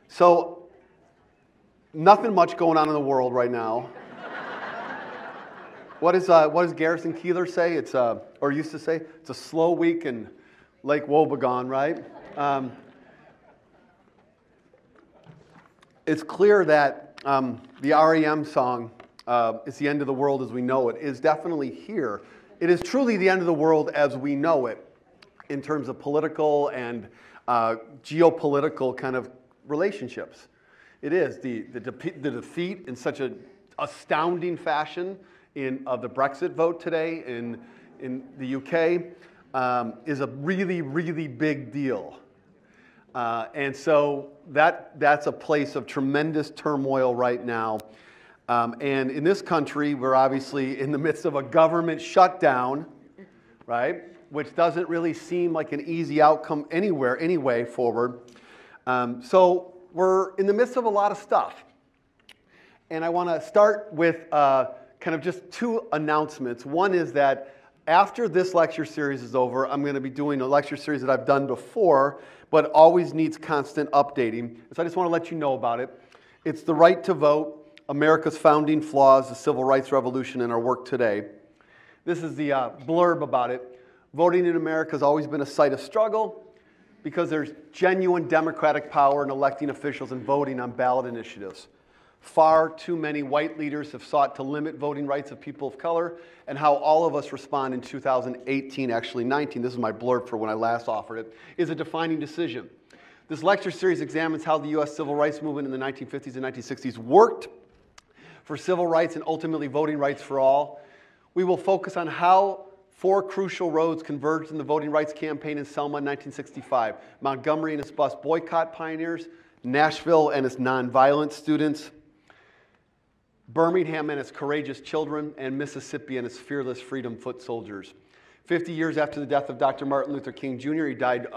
So nothing much going on in the world right now. What does Garrison Keillor say? Or used to say, it's a slow week in Lake Wobegon, right? It's clear that the REM song, It's the End of the World as We Know It, is definitely here. It is truly the end of the world as we know it in terms of political and geopolitical kind of relationships. It is. The defeat in such an astounding fashion of the Brexit vote today in the UK is a really, really big deal. And so that's a place of tremendous turmoil right now. And in this country, we're obviously in the midst of a government shutdown, right? Which doesn't really seem like an easy outcome anyway forward. So we're in the midst of a lot of stuff. And I want to start with kind of just two announcements. One is that after this lecture series is over, I'm going to be doing a lecture series that I've done before, but always needs constant updating. So I just want to let you know about it. It's The Right to Vote, America's Founding Flaws, the Civil Rights Revolution, and Our Work Today. This is the blurb about it. Voting in America has always been a site of struggle because there's genuine democratic power in electing officials and voting on ballot initiatives. Far too many white leaders have sought to limit voting rights of people of color, and how all of us respond in 2018, actually 19, this is my blurb for when I last offered it, is a defining decision. This lecture series examines how the U.S. civil rights movement in the 1950s and 1960s worked for civil rights and ultimately voting rights for all. We will focus on how 4 crucial roads converged in the voting rights campaign in Selma in 1965. Montgomery and its bus boycott pioneers, Nashville and its nonviolent students, Birmingham and its courageous children, and Mississippi and its fearless freedom foot soldiers. 50 years after the death of Dr. Martin Luther King Jr., he died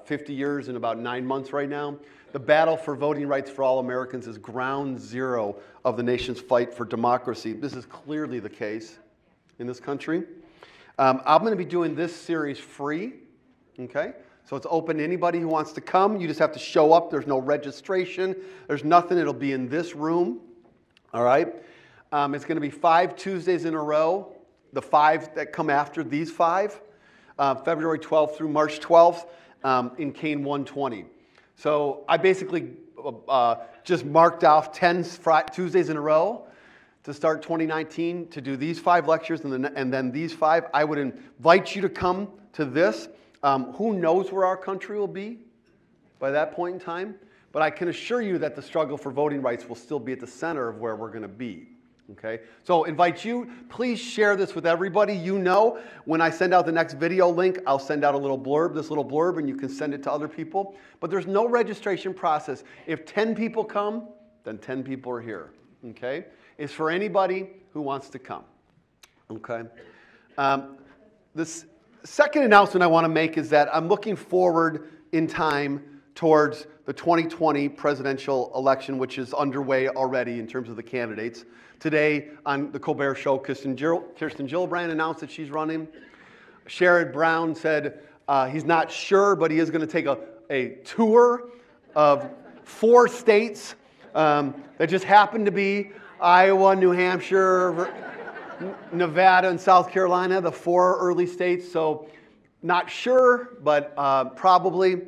50 years and about 9 months right now. The battle for voting rights for all Americans is ground zero of the nation's fight for democracy. This is clearly the case in this country. I'm going to be doing this series free, okay? So it's open to anybody who wants to come. You just have to show up. There's no registration. There's nothing. It'll be in this room. All right? It's going to be 5 Tuesdays in a row, the 5 that come after these 5, February 12th through March 12th in Kane 120. So I basically just marked off 10 Tuesdays in a row to start 2019 to do these 5 lectures and then these 5. I would invite you to come to this. Who knows where our country will be by that point in time? But I can assure you that the struggle for voting rights will still be at the center of where we're going to be. Okay? So invite you. Please share this with everybody you know. When I send out the next video link, I'll send out a little blurb, this little blurb, and you can send it to other people. But there's no registration process. If 10 people come, then 10 people are here. Okay? It's for anybody who wants to come. Okay? This second announcement I want to make is that I'm looking forward in time towards the 2020 presidential election, which is underway already in terms of the candidates. Today on the Colbert Show, Kirsten Gillibrand announced that she's running. Sherrod Brown said he's not sure, but he is going to take a tour of 4 states that just happen to be Iowa, New Hampshire, Nevada, and South Carolina, the 4 early states. So not sure, but probably.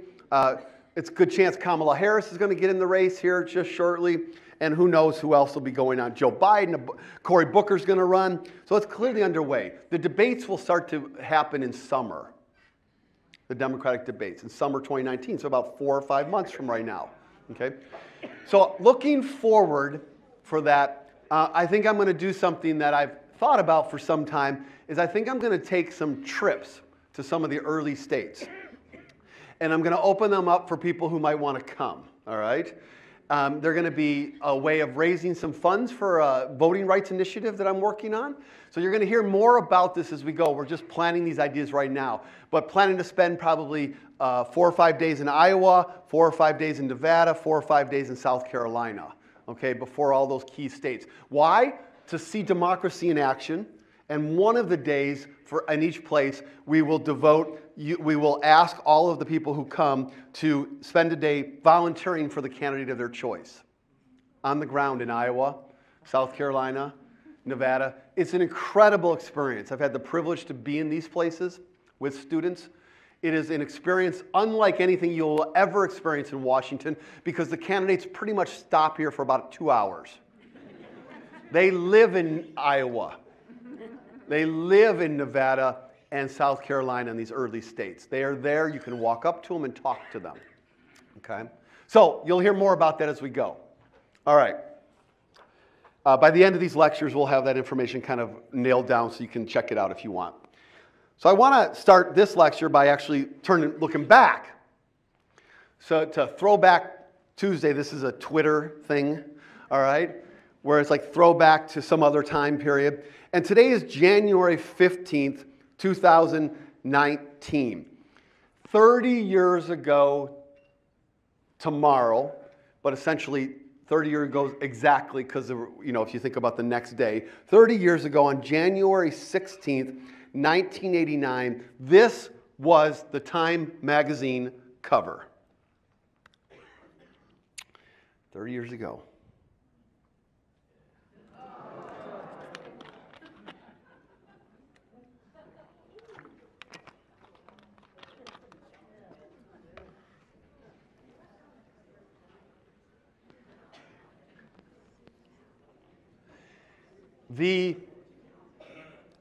It's a good chance Kamala Harris is going to get in the race here just shortly. And who knows who else will be going on. Joe Biden, Cory Booker's going to run. So it's clearly underway. The debates will start to happen in summer. The Democratic debates in summer 2019. So about 4 or 5 months from right now. Okay? So looking forward for that, I think I'm going to do something that I've thought about for some time, is I think I'm going to take some trips to some of the early states. And I'm going to open them up for people who might want to come, all right? They're going to be a way of raising some funds for a voting rights initiative that I'm working on. So you're going to hear more about this as we go. We're just planning these ideas right now. But planning to spend probably 4 or 5 days in Iowa, 4 or 5 days in Nevada, 4 or 5 days in South Carolina, okay, before all those key states. Why? To see democracy in action And one of the days in each place, we will ask all of the people who come to spend a day volunteering for the candidate of their choice. On the ground in Iowa, South Carolina, Nevada. It's an incredible experience. I've had the privilege to be in these places with students. It is an experience unlike anything you'll ever experience in Washington because the candidates pretty much stop here for about 2 hours. They live in Iowa. They live in Nevada and South Carolina in these early states. They are there. You can walk up to them and talk to them. Okay? So you'll hear more about that as we go. All right. By the end of these lectures, we'll have that information kind of nailed down so you can check it out if you want. So I want to start this lecture by actually looking back. So to Throwback Tuesday, this is a Twitter thing, all right, where it's like throwback to some other time period. And today is January 15th, 2019. 30 years ago tomorrow, but essentially 30 years ago exactly because, if you think about the next day, 30 years ago on January 16th, 1989, this was the Time magazine cover. 30 years ago.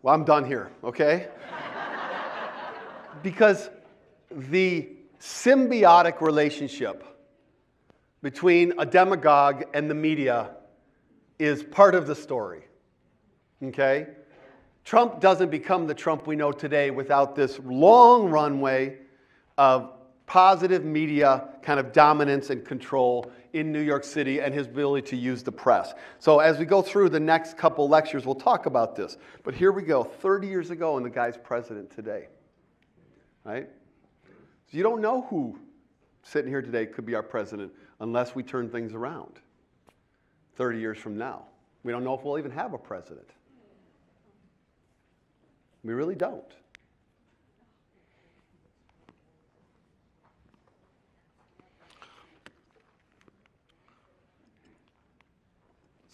Well, I'm done here, okay? Because the symbiotic relationship between a demagogue and the media is part of the story, okay? Trump doesn't become the Trump we know today without this long runway of positive media kind of dominance and control in New York City and his ability to use the press. So as we go through the next couple lectures, we'll talk about this. But here we go, 30 years ago, and the guy's president today, right? So you don't know who sitting here today could be our president unless we turn things around 30 years from now. We don't know if we'll even have a president. We really don't.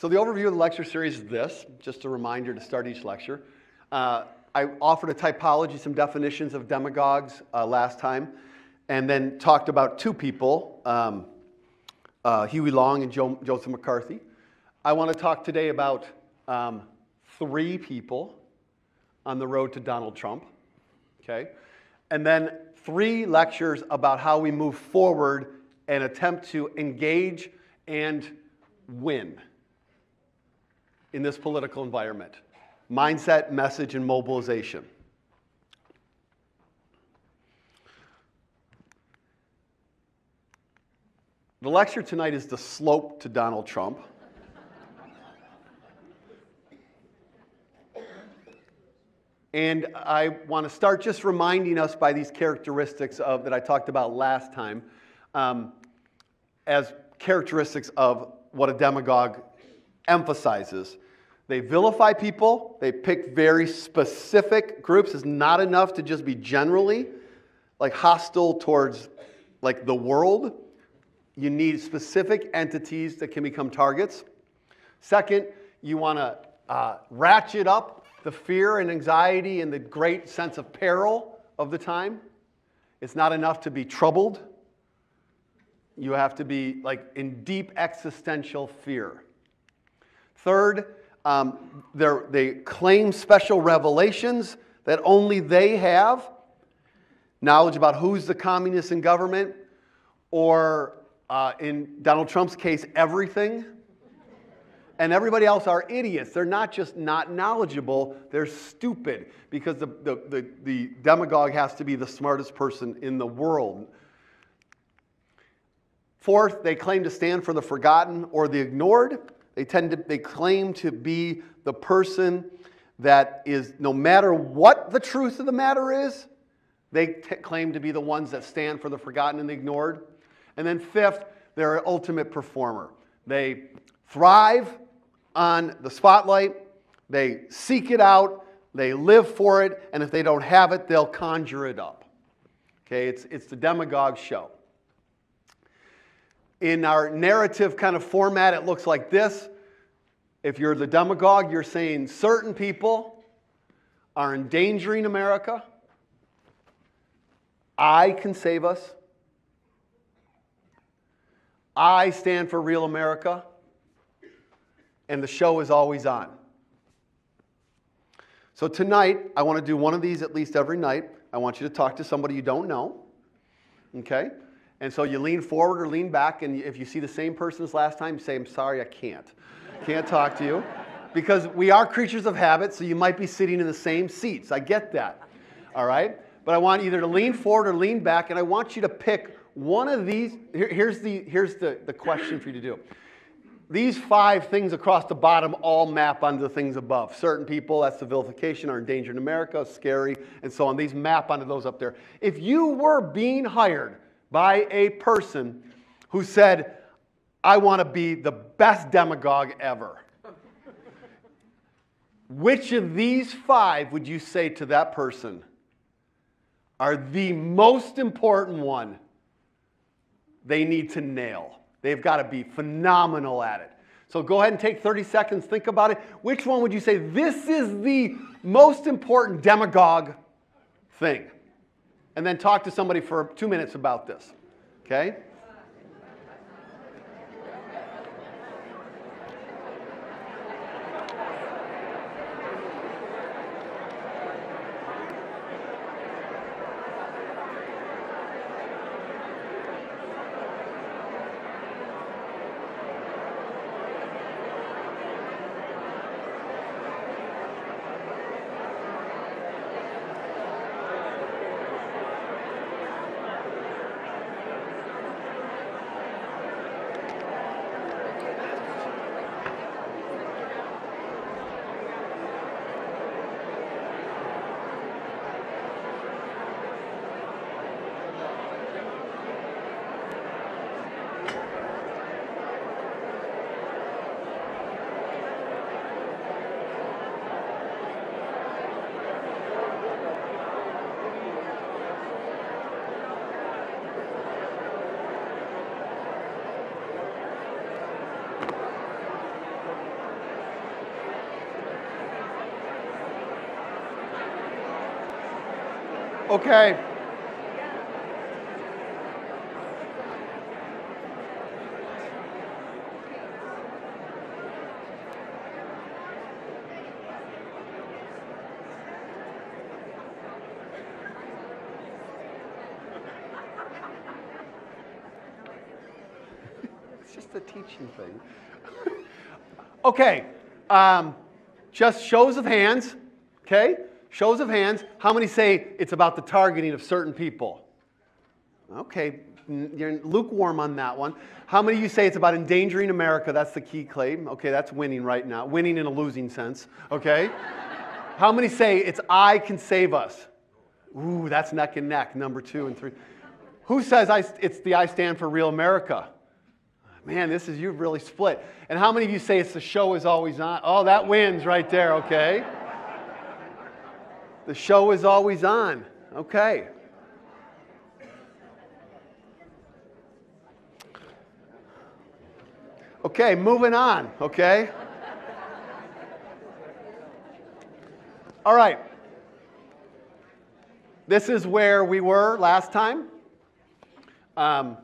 So the overview of the lecture series is this, just a reminder to start each lecture. I offered a typology, some definitions of demagogues last time, and then talked about two people, Huey Long and Joseph McCarthy. I want to talk today about three people on the road to Donald Trump, okay? And then 3 lectures about how we move forward and attempt to engage and win in this political environment. Mindset, message, and mobilization. The lecture tonight is the slope to Donald Trump. And I want to start just reminding us by these characteristics that I talked about last time as characteristics of what a demagogue emphasizes. They vilify people. They pick very specific groups. It's not enough to just be generally like hostile towards like the world. You need specific entities that can become targets. Second, you want to ratchet up the fear and anxiety and the great sense of peril of the time. It's not enough to be troubled. You have to be like in deep existential fear. Third, they claim special revelations that only they have, knowledge about who's the communist in government, or in Donald Trump's case, everything. And everybody else are idiots. They're not just not knowledgeable, they're stupid, because the demagogue has to be the smartest person in the world. Fourth, they claim to stand for the forgotten or the ignored. They claim to be the person that is, no matter what the truth of the matter is, they claim to be the ones that stand for the forgotten and the ignored. And then fifth, they're an ultimate performer. They thrive on the spotlight. They seek it out. they live for it, and if they don't have it, they'll conjure it up. Okay, it's the Demagogue show. In our narrative kind of format, it looks like this. If you're the demagogue, you're saying certain people are endangering America. I can save us. I stand for real America. And the show is always on. So tonight, I want to do one of these at least every night. I want you to talk to somebody you don't know. Okay? And so you lean forward or lean back, and if you see the same person as last time, you say, I'm sorry, I can't. Can't talk to you. Because we are creatures of habit, so you might be sitting in the same seats. I get that. All right? But I want either to lean forward or lean back, and I want you to pick one of these. Here's the question for you to do. These 5 things across the bottom all map onto the things above. Certain people, that's the vilification, are endangered in America, scary, and so on. These map onto those up there. If you were being hired by a person who said, I want to be the best demagogue ever, which of these 5 would you say to that person are the most important one they need to nail? They've got to be phenomenal at it. So go ahead and take 30 seconds, think about it. Which one would you say, this is the most important demagogue thing? And then talk to somebody for 2 minutes about this. Okay? Okay. It's just a teaching thing. Okay. Just shows of hands. Okay. Shows of hands. How many say it's about the targeting of certain people? Okay, you're lukewarm on that one. How many of you say it's about endangering America? That's the key claim. Okay, that's winning right now. Winning in a losing sense. Okay. How many say it's I can save us? Ooh, that's neck and neck, number 2 and 3. Who says it's the I stand for real America? Man, you've really split. And how many of you say it's the show is always on? Oh, that wins right there, okay. The show is always on. Okay. Okay, moving on, okay? All right. This is where we were last time. I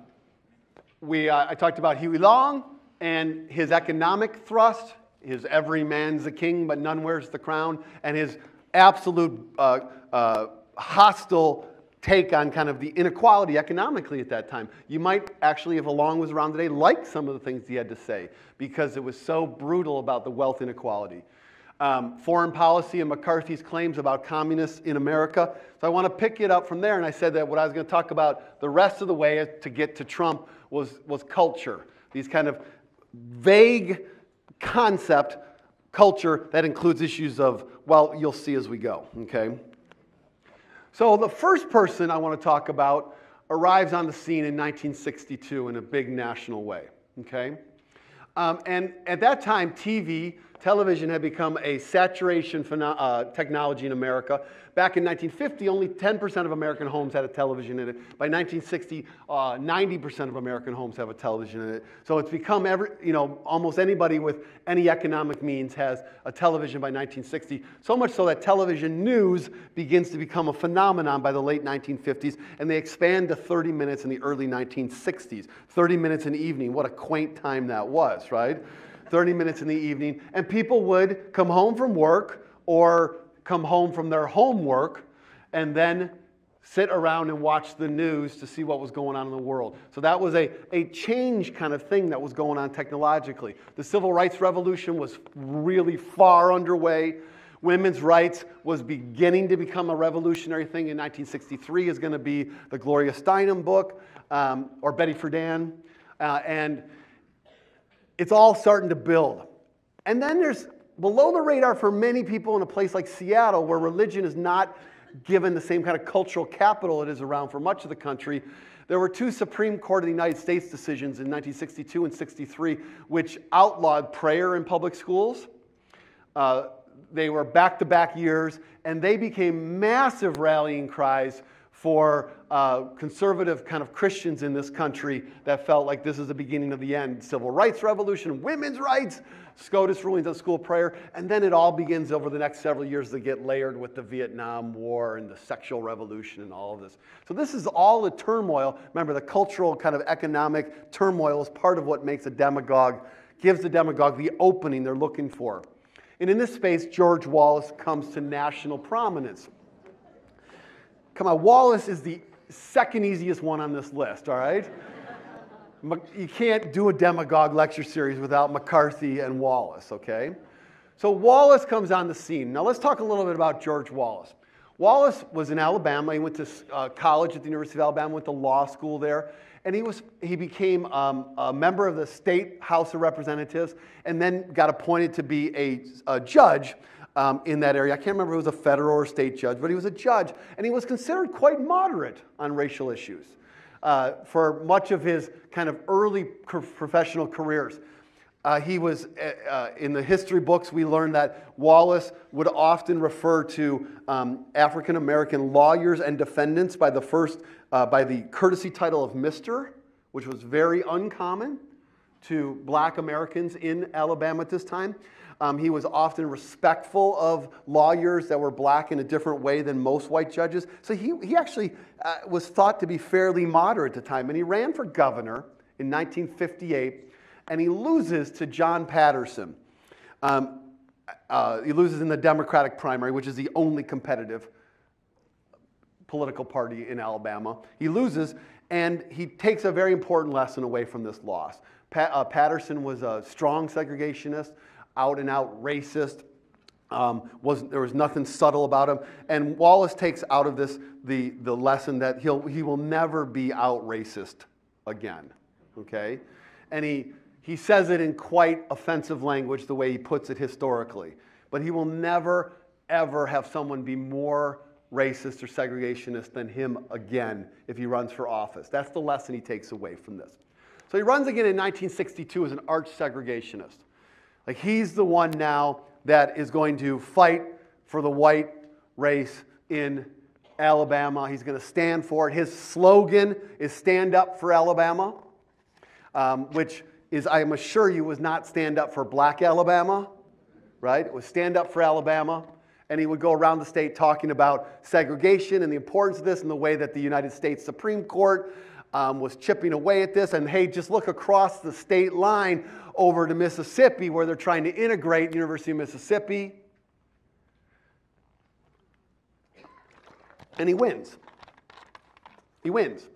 talked about Huey Long and his economic thrust, his every man's a king but none wears the crown, and his absolute hostile take on kind of the inequality economically at that time. You might actually, if Long was around today, like some of the things he had to say because it was so brutal about the wealth inequality. Foreign policy and McCarthy's claims about communists in America. So I want to pick it up from there, and I said that what I was going to talk about the rest of the way to get to Trump was culture. These kind of vague concept culture that includes issues of, well, you'll see as we go, okay? So the first person I want to talk about arrives on the scene in 1962 in a big national way, okay? And at that time, TV Television had become a saturation technology in America. Back in 1950, only 10% of American homes had a television in it. By 1960, 90% of American homes have a television in it. So it's become almost anybody with any economic means has a television by 1960. So much so that television news begins to become a phenomenon by the late 1950s, and they expand to 30 minutes in the early 1960s. 30 minutes in the evening, what a quaint time that was, right? 30 minutes in the evening, and people would come home from work or come home from their homework and then sit around and watch the news to see what was going on in the world. So that was a change kind of thing that was going on technologically. The Civil Rights Revolution was really far underway. Women's rights was beginning to become a revolutionary thing. In 1963 is going to be the Gloria Steinem book, or Betty Friedan, and it's all starting to build. And then there's below the radar for many people in a place like Seattle, where religion is not given the same kind of cultural capital it is around for much of the country. There were two Supreme Court of the United States decisions in 1962 and 63 which outlawed prayer in public schools. They were back-to-back years, and they became massive rallying cries for conservative kind of Christians in this country that felt like this is the beginning of the end. Civil rights revolution, women's rights, SCOTUS rulings on school prayer, and then it all begins over the next several years to get layered with the Vietnam War and the sexual revolution and all of this. So this is all the turmoil. Remember, the cultural kind of economic turmoil is part of what makes a demagogue, gives the demagogue the opening they're looking for. And in this space, George Wallace comes to national prominence. Come on, Wallace is the second easiest one on this list, all right? You can't do a demagogue lecture series without McCarthy and Wallace, okay? So Wallace comes on the scene. Now let's talk a little bit about George Wallace. Wallace was in Alabama. He went to college at the University of Alabama, went to law school there, and he became a member of the State House of Representatives, and then got appointed to be a judge in that area. I can't remember if it was a federal or state judge, but he was a judge, and he was considered quite moderate on racial issues for much of his kind of early professional careers. He was, in the history books, we learned that Wallace would often refer to African-American lawyers and defendants by the courtesy title of Mr., which was very uncommon to black Americans in Alabama at this time. He was often respectful of lawyers that were black in a different way than most white judges. So he actually was thought to be fairly moderate at the time. And he ran for governor in 1958, and he loses to John Patterson. He loses in the Democratic primary, which is the only competitive political party in Alabama. He loses, and he takes a very important lesson away from this loss. Patterson was a strong segregationist, out and out racist. There was nothing subtle about him. And Wallace takes out of this the lesson that he will never be out racist again. Okay? And he says it in quite offensive language, the way he puts it historically. But he will never, ever have someone be more racist or segregationist than him again if he runs for office. That's the lesson he takes away from this. So he runs again in 1962 as an arch segregationist. Like, he's the one now that is going to fight for the white race in Alabama. He's going to stand for it. His slogan is "Stand Up for Alabama," which is, I am assure you, was not "Stand Up for Black Alabama," right? It was "Stand Up for Alabama." And he would go around the state talking about segregation and the importance of this and the way that the United States Supreme Court was chipping away at this. And hey, just look across the state line over to Mississippi, where they're trying to integrate the University of Mississippi. And he wins. He wins.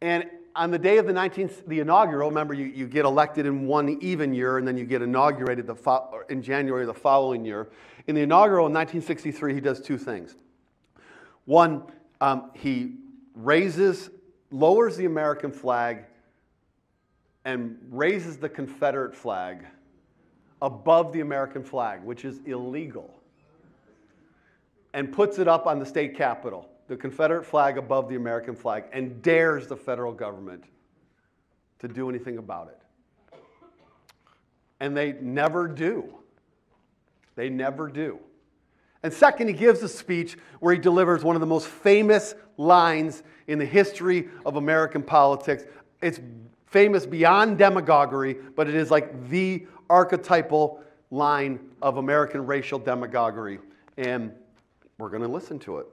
And on the day of the inaugural, remember, you get elected in one even year, and then you get inaugurated in January the following year. In the inaugural in 1963, he does two things. One, he lowers the American flag and raises the Confederate flag above the American flag, which is illegal, and puts it up on the state capitol, the Confederate flag above the American flag, and dares the federal government to do anything about it. And they never do. They never do. And second, he gives a speech where he delivers one of the most famous lines in the history of American politics. It's famous beyond demagoguery, but it is like the archetypal line of American racial demagoguery. And we're going to listen to it.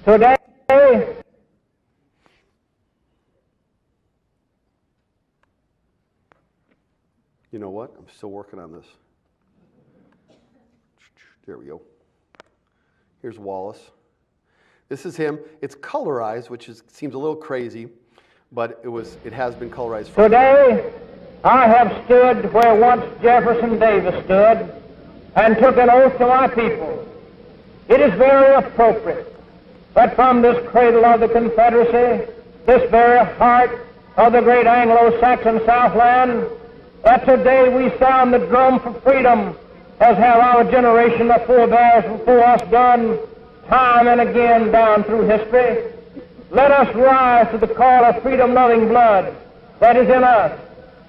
Today, you know what? I'm still working on this. There we go. Here's Wallace. This is him. It's colorized, which seems a little crazy, but it has been colorized. Today, I have stood where once Jefferson Davis stood and took an oath to my people. It is very appropriate that from this cradle of the Confederacy, this very heart of the great Anglo-Saxon Southland, that today we sound the drum for freedom, as have our generation of forebears before us done time and again down through history. Let us rise to the call of freedom-loving blood that is in us,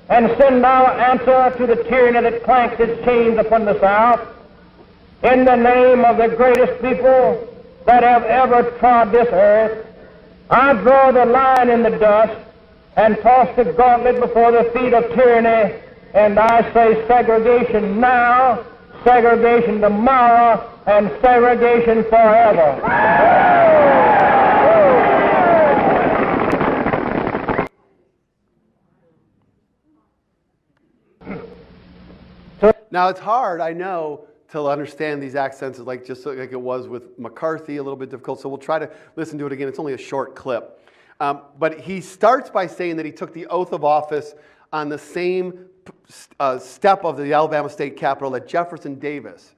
and send our answer to the tyranny that clanks its chains upon the South. In the name of the greatest people that have ever trod this earth, I draw the line in the dust and toss the gauntlet before the feet of tyranny, and I say segregation now, segregation tomorrow, and segregation forever. Now, it's hard, I know, to understand these accents, just like it was with McCarthy, a little bit difficult, so we'll try to listen to it again. It's only a short clip. But he starts by saying that he took the oath of office on the same step of the Alabama state capitol that Jefferson Davis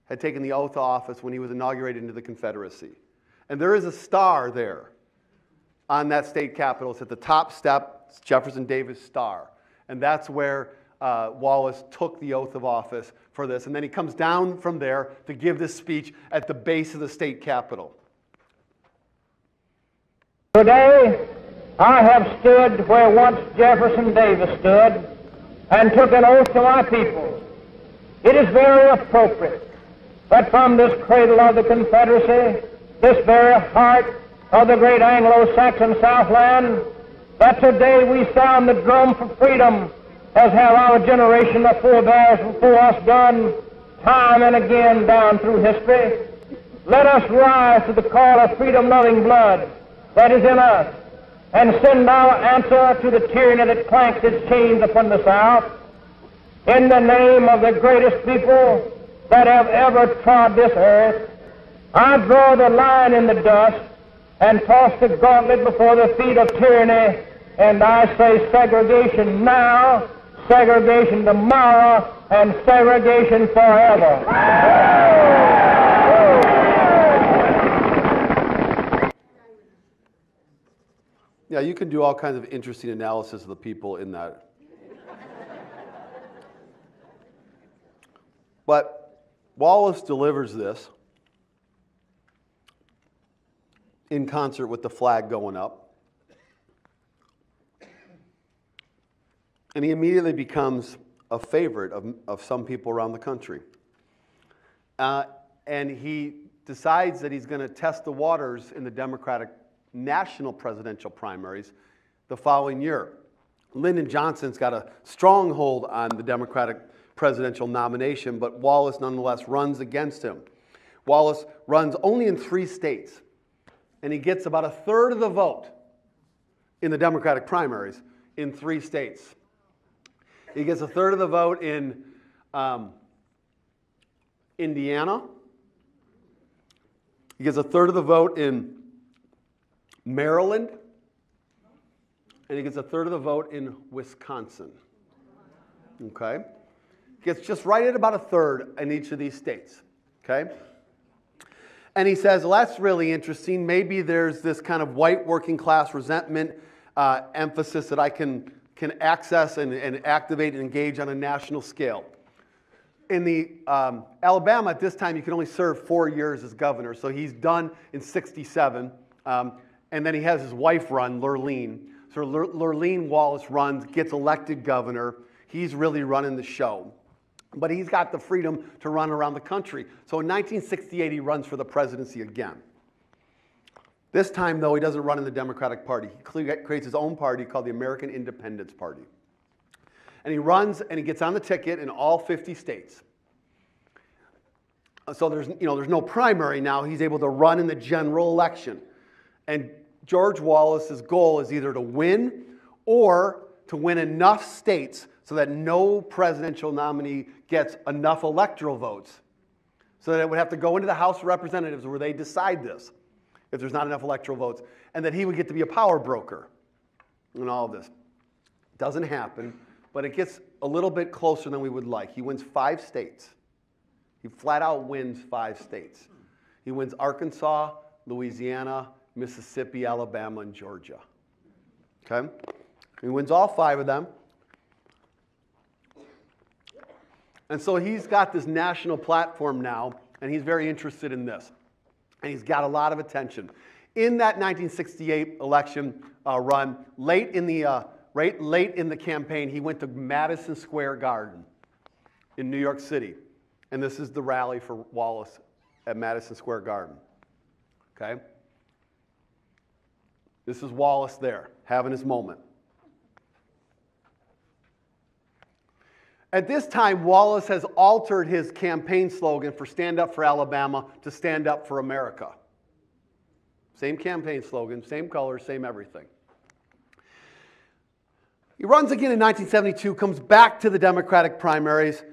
had taken the oath of office when he was inaugurated into the Confederacy. And there is a star there on that state capitol. It's at the top step, it's Jefferson Davis star. And that's where Wallace took the oath of office for this. And then he comes down from there to give this speech at the base of the state capitol. Today, I have stood where once Jefferson Davis stood and took an oath to my people. It is very appropriate that from this cradle of the Confederacy, this very heart of the great Anglo-Saxon Southland, that today we sound the drum for freedom, as have our generation of forebears before us done time and again down through history. Let us rise to the call of freedom-loving blood that is in us, and send our answer to the tyranny that clanks its chains upon the South. In the name of the greatest people that have ever trod this earth, I draw the line in the dust and toss the gauntlet before the feet of tyranny, and I say segregation now, segregation tomorrow, and segregation forever. Yeah, you can do all kinds of interesting analysis of the people in that. But Wallace delivers this in concert with the flag going up. And he immediately becomes a favorite of some people around the country. And he decides that he's going to test the waters in the Democratic national presidential primaries the following year. Lyndon Johnson's got a stronghold on the Democratic presidential nomination, but Wallace nonetheless runs against him. Wallace runs only in 3 states, and he gets about 1/3 of the vote in the Democratic primaries in 3 states. He gets 1/3 of the vote in Indiana. He gets 1/3 of the vote in Maryland, and he gets 1/3 of the vote in Wisconsin. Okay? Gets just right at about 1/3 in each of these states. Okay? And he says, well, that's really interesting. Maybe there's this kind of white working class resentment emphasis that I can access and activate and engage on a national scale. In the Alabama at this time, you can only serve 4 years as governor, so he's done in 67. and then he has his wife run, Lurleen. So Lurleen Wallace runs, gets elected governor. He's really running the show. But he's got the freedom to run around the country. So in 1968, he runs for the presidency again. This time, though, he doesn't run in the Democratic Party. He creates his own party called the American Independence Party. And he runs and he gets on the ticket in all 50 states. So there's no primary now. He's able to run in the general election. And George Wallace's goal is either to win or to win enough states so that no presidential nominee gets enough electoral votes. So that it would have to go into the House of Representatives where they decide this, if there's not enough electoral votes, and that he would get to be a power broker in all of this. Doesn't happen, but it gets a little bit closer than we would like. He wins 5 states. He flat out wins 5 states. He wins Arkansas, Louisiana, Mississippi, Alabama, and Georgia. Okay? He wins all 5 of them. And so he's got this national platform now, and he's very interested in this. And he's got a lot of attention. In that 1968 election run, late in the campaign, he went to Madison Square Garden in New York City. And this is the rally for Wallace at Madison Square Garden. Okay? This is Wallace there, having his moment. At this time, Wallace has altered his campaign slogan for Stand Up for Alabama to Stand Up for America. Same campaign slogan, same colors, same everything. He runs again in 1972, comes back to the Democratic primaries,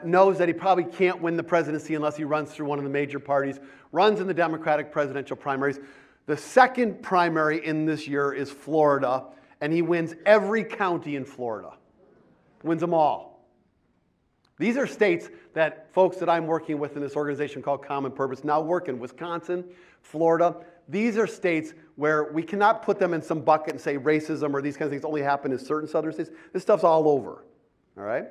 knows that he probably can't win the presidency unless he runs through one of the major parties, runs in the Democratic presidential primaries. The second primary in this year is Florida, and he wins every county in Florida. Wins them all. These are states that folks that I'm working with in this organization called Common Purpose now work in. Wisconsin, Florida. These are states where we cannot put them in some bucket and say racism or these kinds of things only happen in certain southern states. This stuff's all over. All right?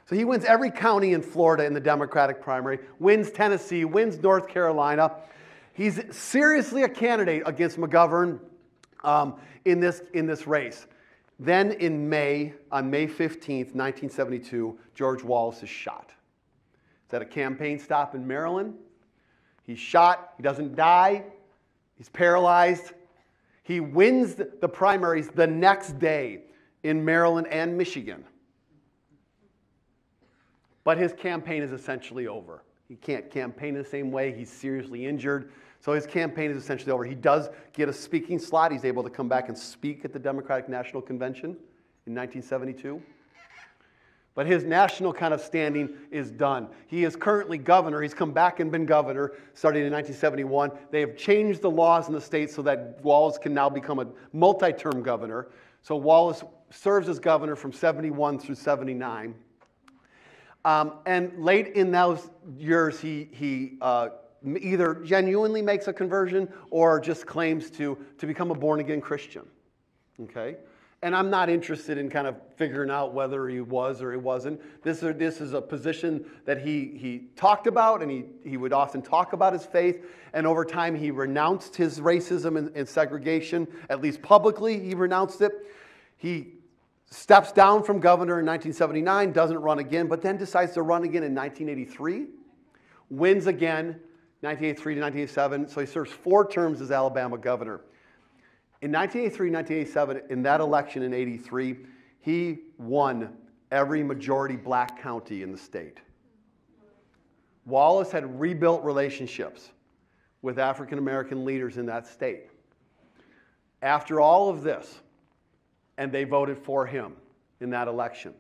So he wins every county in Florida in the Democratic primary, wins Tennessee, wins North Carolina. He's seriously a candidate against McGovern in this race. Then in May, on May 15th, 1972, George Wallace is shot. It's at a campaign stop in Maryland. He's shot. He doesn't die. He's paralyzed. He wins the primaries the next day in Maryland and Michigan. But his campaign is essentially over. He can't campaign the same way. He's seriously injured. So his campaign is essentially over. He does get a speaking slot. He's able to come back and speak at the Democratic National Convention in 1972. But his national kind of standing is done. He is currently governor. He's come back and been governor starting in 1971. They have changed the laws in the state so that Wallace can now become a multi-term governor. So Wallace serves as governor from 71 through 79. And late in those years, he either genuinely makes a conversion or just claims to become a born-again Christian. Okay? And I'm not interested in kind of figuring out whether he was or he wasn't. This is a position that he talked about, and he would often talk about his faith. And over time, he renounced his racism and segregation. At least publicly, he renounced it. He steps down from governor in 1979, doesn't run again, but then decides to run again in 1983. Wins again, 1983 to 1987. So he serves 4 terms as Alabama governor. In 1983, 1987, in that election in 83, he won every majority black county in the state. Wallace had rebuilt relationships with African American leaders in that state. After all of this, and they voted for him in that election.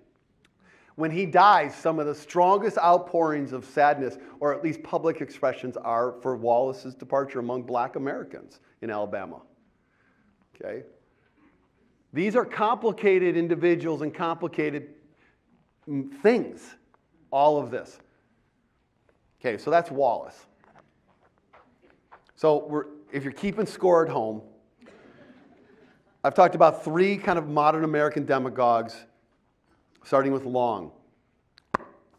When he dies, some of the strongest outpourings of sadness, or at least public expressions, are for Wallace's departure among black Americans in Alabama. Okay? These are complicated individuals and complicated things, all of this. Okay, so that's Wallace. So if you're keeping score at home, I've talked about 3 kind of modern American demagogues, starting with Long.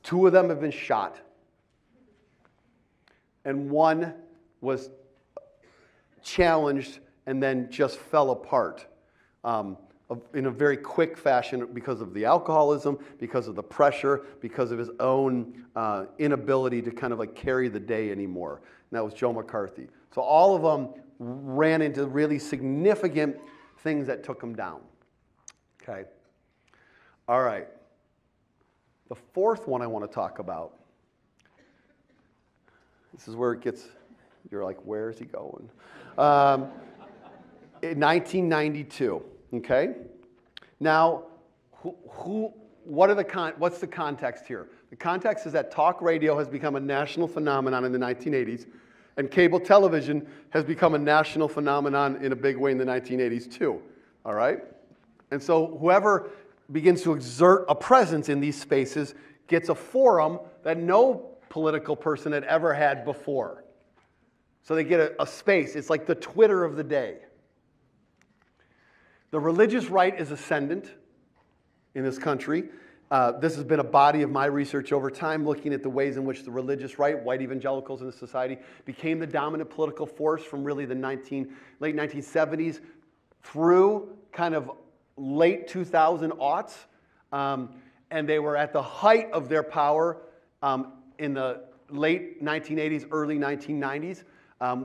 2 of them have been shot. And 1 was challenged and then just fell apart in a very quick fashion because of the alcoholism, because of the pressure, because of his own inability to kind of like carry the day anymore. And that was Joe McCarthy. So all of them ran into really significant things that took him down. Okay. All right. The fourth one I want to talk about. This is where it gets, you're like, where is he going? In 1992, okay? Now, what's the context here? The context is that talk radio has become a national phenomenon in the 1980s, and cable television has become a national phenomenon in a big way in the 1980s too, all right? And so whoever begins to exert a presence in these spaces gets a forum that no political person had ever had before. So they get a space. It's like the Twitter of the day. The religious right is ascendant in this country. This has been a body of my research over time, looking at the ways in which the religious right, white evangelicals in the society, became the dominant political force from really the late 1970s through kind of late 2000 aughts. And they were at the height of their power in the late 1980s, early 1990s,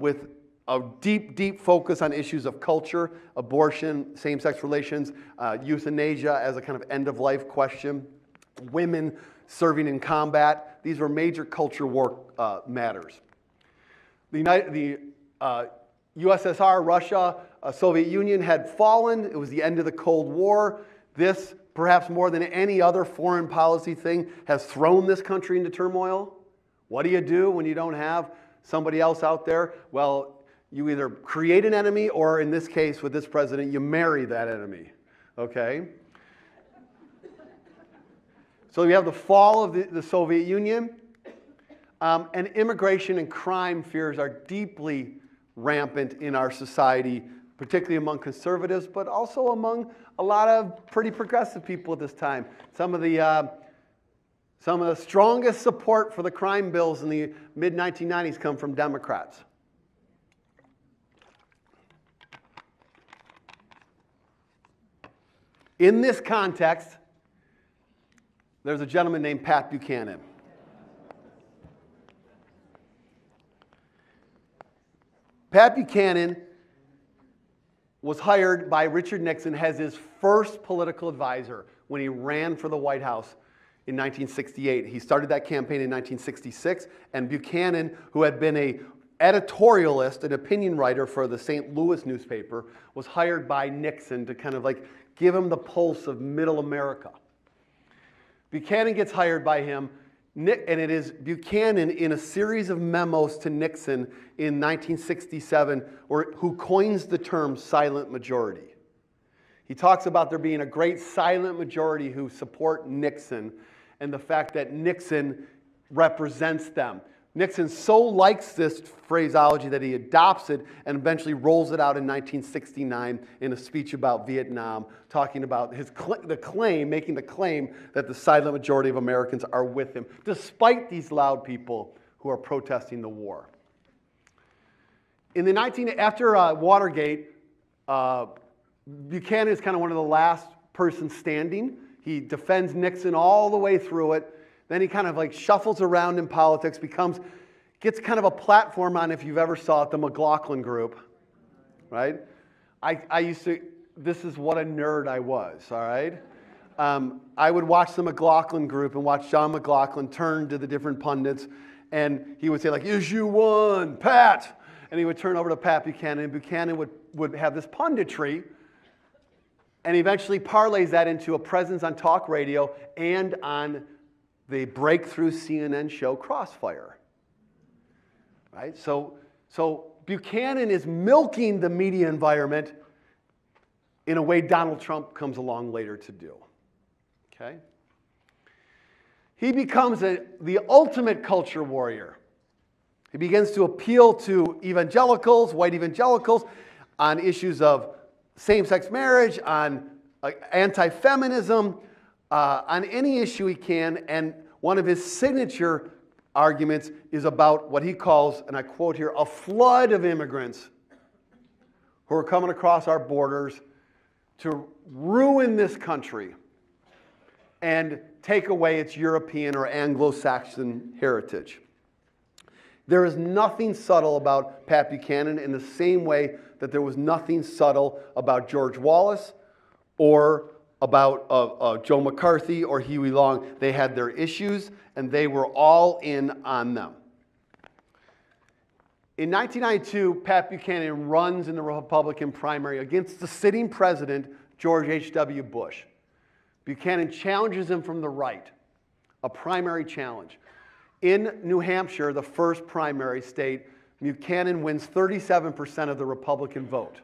with a deep, deep focus on issues of culture, abortion, same-sex relations, euthanasia as a kind of end-of-life question, women serving in combat. These were major culture war matters. The USSR, Russia, Soviet Union had fallen. It was the end of the Cold War. This, perhaps more than any other foreign policy thing, has thrown this country into turmoil. What do you do when you don't have somebody else out there? Well, you either create an enemy, or in this case, with this president, you marry that enemy, okay? So you have the fall of the Soviet Union, and immigration and crime fears are deeply rampant in our society, particularly among conservatives, but also among a lot of pretty progressive people at this time. Some of the strongest support for the crime bills in the mid-1990s come from Democrats. In this context, there's a gentleman named Pat Buchanan. Pat Buchanan was hired by Richard Nixon as his first political advisor when he ran for the White House in 1968. He started that campaign in 1966, and Buchanan, who had been an editorialist, an opinion writer for the St. Louis newspaper, was hired by Nixon to kind of like give him the pulse of middle America. Buchanan gets hired by him, and it is Buchanan in a series of memos to Nixon in 1967 who coins the term silent majority. He talks about there being a great silent majority who support Nixon and the fact that Nixon represents them. Nixon so likes this phraseology that he adopts it and eventually rolls it out in 1969 in a speech about Vietnam, talking about making the claim that the silent majority of Americans are with him, despite these loud people who are protesting the war. After Watergate, Buchanan is kind of one of the last persons standing. He defends Nixon all the way through it. Then he kind of like shuffles around in politics, gets kind of a platform on, if you've ever saw it, the McLaughlin Group, right? This is what a nerd I was, all right? I would watch the McLaughlin Group and watch John McLaughlin turn to the different pundits, and he would say like, issue 1, Pat, and he would turn over to Pat Buchanan, and Buchanan would have this punditry, and eventually parlays that into a presence on talk radio and on the breakthrough CNN show Crossfire, right? So Buchanan is milking the media environment in a way Donald Trump comes along later to do, okay? He becomes the ultimate culture warrior. He begins to appeal to evangelicals, white evangelicals, on issues of same-sex marriage, on anti-feminism, on any issue he can, and one of his signature arguments is about what he calls, and I quote here, a flood of immigrants who are coming across our borders to ruin this country and take away its European or Anglo-Saxon heritage. There is nothing subtle about Pat Buchanan in the same way that there was nothing subtle about George Wallace or about Joe McCarthy or Huey Long. They had their issues, and they were all in on them. In 1992, Pat Buchanan runs in the Republican primary against the sitting president, George H.W. Bush. Buchanan challenges him from the right, a primary challenge. In New Hampshire, the first primary state, Buchanan wins 37% of the Republican vote.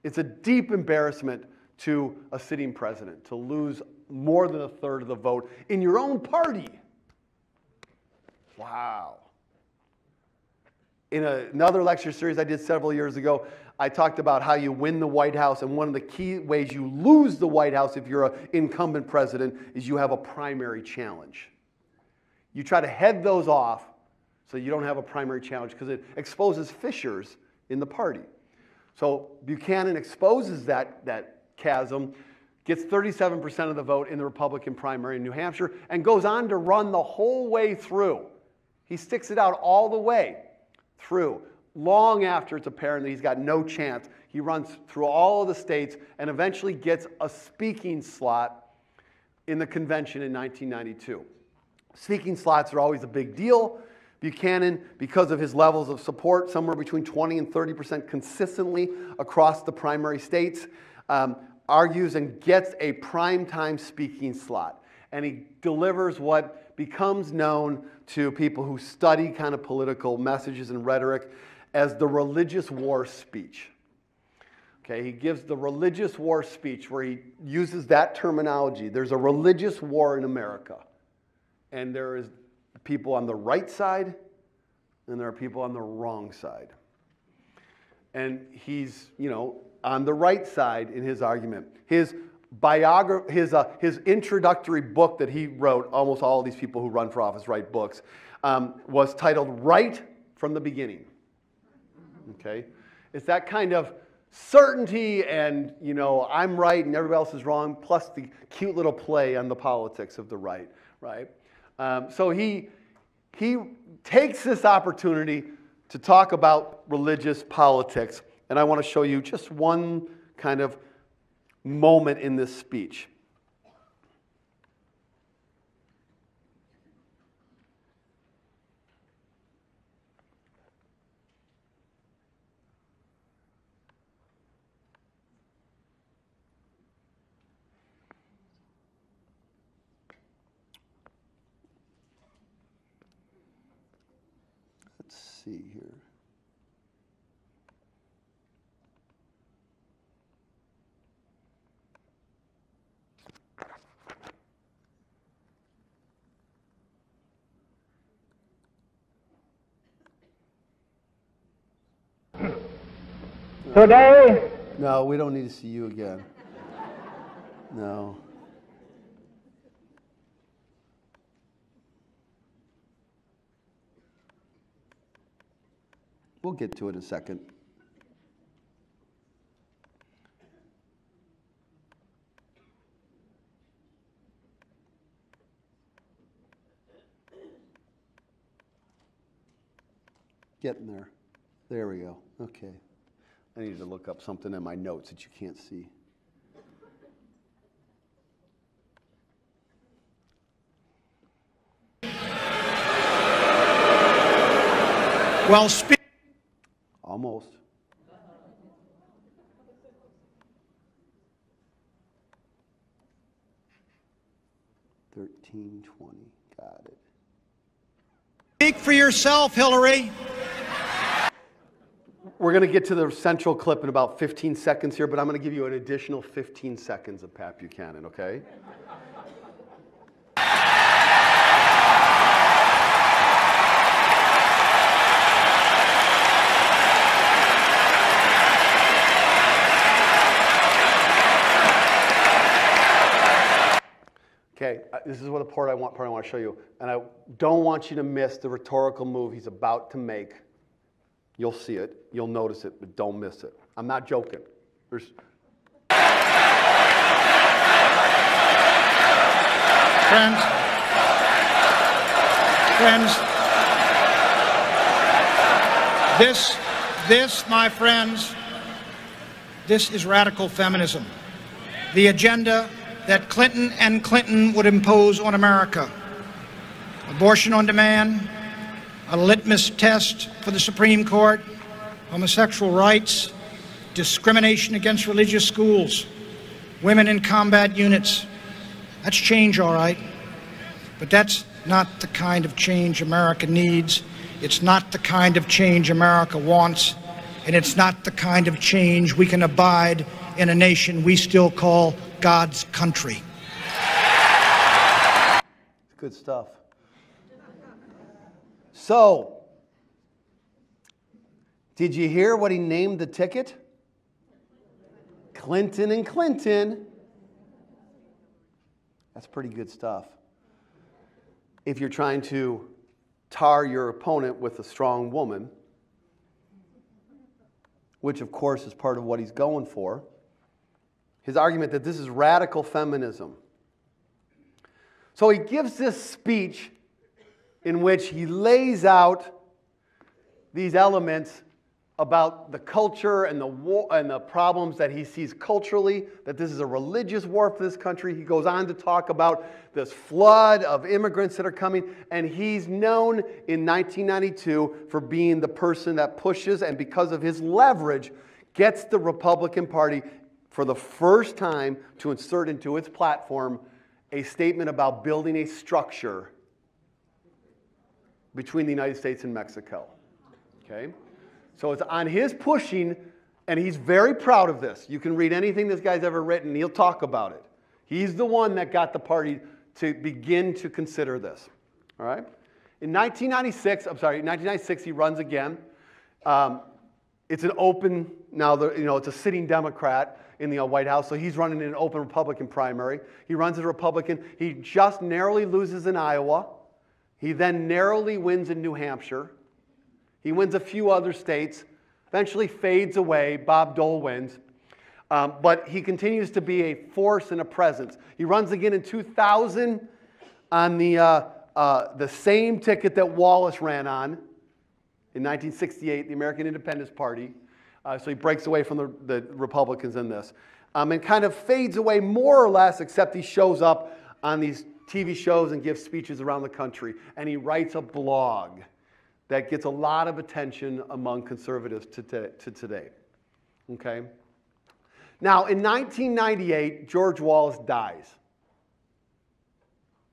It's a deep embarrassment to a sitting president to lose more than a third of the vote in your own party. Wow. In another lecture series I did several years ago, I talked about how you win the White House, and one of the key ways you lose the White House if you're an incumbent president is you have a primary challenge. You try to head those off so you don't have a primary challenge because it exposes fissures in the party. So Buchanan exposes that chasm, gets 37% of the vote in the Republican primary in New Hampshire, and goes on to run the whole way through. He sticks it out all the way through. Long after it's apparent that he's got no chance, he runs through all of the states and eventually gets a speaking slot in the convention in 1992. Speaking slots are always a big deal. Buchanan, because of his levels of support, somewhere between 20 and 30% consistently across the primary states, argues and gets a primetime speaking slot. And he delivers what becomes known to people who study kind of political messages and rhetoric as the religious war speech. Okay, he gives the religious war speech where he uses that terminology. There's a religious war in America. And there is people on the right side, and there are people on the wrong side. And he's, on the right side in his argument. His introductory book that he wrote, almost all of these people who run for office write books, was titled Right from the Beginning. Okay? It's that kind of certainty and, I'm right and everybody else is wrong, plus the cute little play on the politics of the right, right? So he takes this opportunity to talk about religious politics, and I want to show you just one kind of moment in this speech. Let's see here. Today, No, we don't need to see you again. No. We'll get to it in a second. Getting there. There we go. Okay. I needed to look up something in my notes that you can't see. while Almost. $13.20. Got it. speak for yourself, Hillary. We're going to get to the central clip in about 15 seconds here, but I'm going to give you an additional 15 seconds of Pat Buchanan, okay? Okay, this is what the part I want to show you. And I don't want you to miss the rhetorical move he's about to make You'll see it. You'll notice it, but don't miss it. I'm not joking. Friends, this, my friends, this is radical feminism. The agenda that Clinton and Clinton would impose on America. Abortion on demand, a litmus test for the Supreme Court, homosexual rights, discrimination against religious schools, women in combat units. That's change, all right. But that's not the kind of change America needs. It's not the kind of change America wants. And it's not the kind of change we can abide in a nation we still call God's country. Good stuff. So, did you hear what he named the ticket? Clinton and Clinton. That's pretty good stuff. If you're trying to tar your opponent with a strong woman, which of course is part of what he's going for, his argument that this is radical feminism. So he gives this speech in which he lays out these elements about the culture and the war and the problems that he sees culturally, that this is a religious war for this country. He goes on to talk about this flood of immigrants that are coming, and he's known in 1992 for being the person that pushes, and because of his leverage, gets the Republican Party for the first time to insert into its platform a statement about building a structure between the United States and Mexico. Okay? So it's on his pushing, and he's very proud of this. You can read anything this guy's ever written, and he'll talk about it. He's the one that got the party to begin to consider this. All right? In 1996, he runs again. It's an open, it's a sitting Democrat in the White House, so he's running in an open Republican primary. He runs as a Republican. He just narrowly loses in Iowa. He then narrowly wins in New Hampshire. He wins a few other states, eventually fades away. Bob Dole wins. But he continues to be a force and a presence. He runs again in 2000 on the same ticket that Wallace ran on in 1968, the American Independence Party. So he breaks away from the Republicans in this. And kind of fades away more or less, except he shows up on these TV shows and gives speeches around the country. And he writes a blog that gets a lot of attention among conservatives to today. Okay? Now, in 1998, George Wallace dies.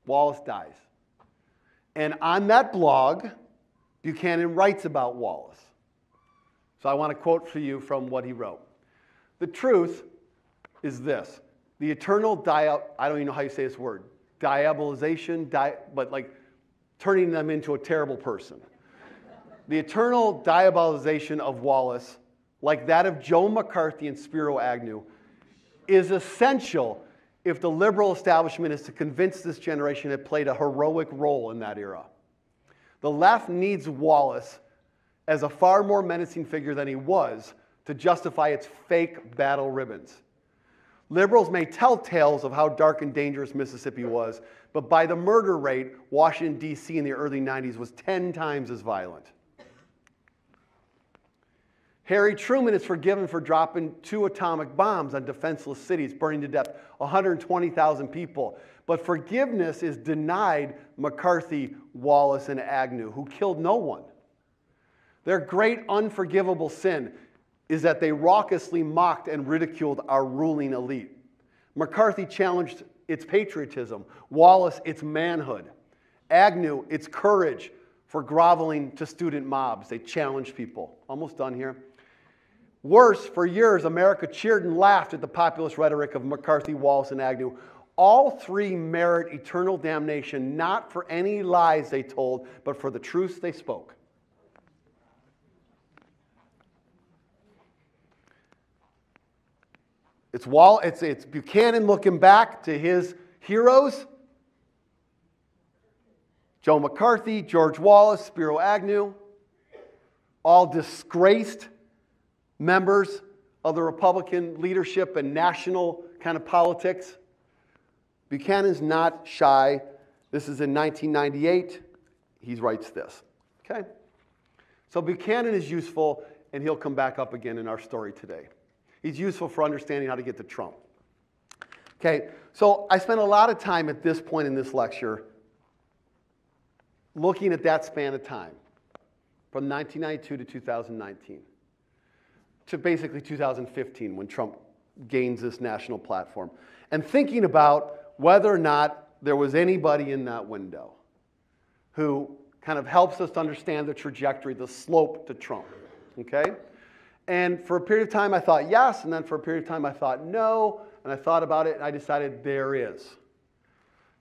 Wallace dies. And on that blog, Buchanan writes about Wallace. So I want to quote for you from what he wrote. The truth is this. The eternal I don't even know how you say this word. Diabolization, but like turning them into a terrible person. The eternal diabolization of Wallace, like that of Joe McCarthy and Spiro Agnew, is essential if the liberal establishment is to convince this generation it played a heroic role in that era. The left needs Wallace as a far more menacing figure than he was to justify its fake battle ribbons. Liberals may tell tales of how dark and dangerous Mississippi was, but by the murder rate, Washington, D.C. in the early 90s was 10 times as violent. Harry Truman is forgiven for dropping 2 atomic bombs on defenseless cities, burning to death 120,000 people. But forgiveness is denied McCarthy, Wallace, and Agnew, who killed no one. Their great unforgivable sin is that they raucously mocked and ridiculed our ruling elite. McCarthy challenged its patriotism, Wallace its manhood, Agnew its courage for groveling to student mobs. They challenged people. Almost done here. Worse, for years, America cheered and laughed at the populist rhetoric of McCarthy, Wallace, and Agnew. All three merit eternal damnation, not for any lies they told, but for the truths they spoke. It's Buchanan looking back to his heroes, Joe McCarthy, George Wallace, Spiro Agnew, all disgraced members of the Republican leadership and national kind of politics. Buchanan's not shy. This is in 1998. He writes this. Okay? So Buchanan is useful, and he'll come back up again in our story today. He's useful for understanding how to get to Trump. Okay, so I spent a lot of time at this point in this lecture looking at that span of time, from 1992 to 2019, to basically 2015 when Trump gains this national platform, and thinking about whether or not there was anybody in that window who kind of helps us to understand the trajectory, the slope to Trump, okay? And for a period of time I thought yes, and then for a period of time I thought no, and I thought about it and I decided there is.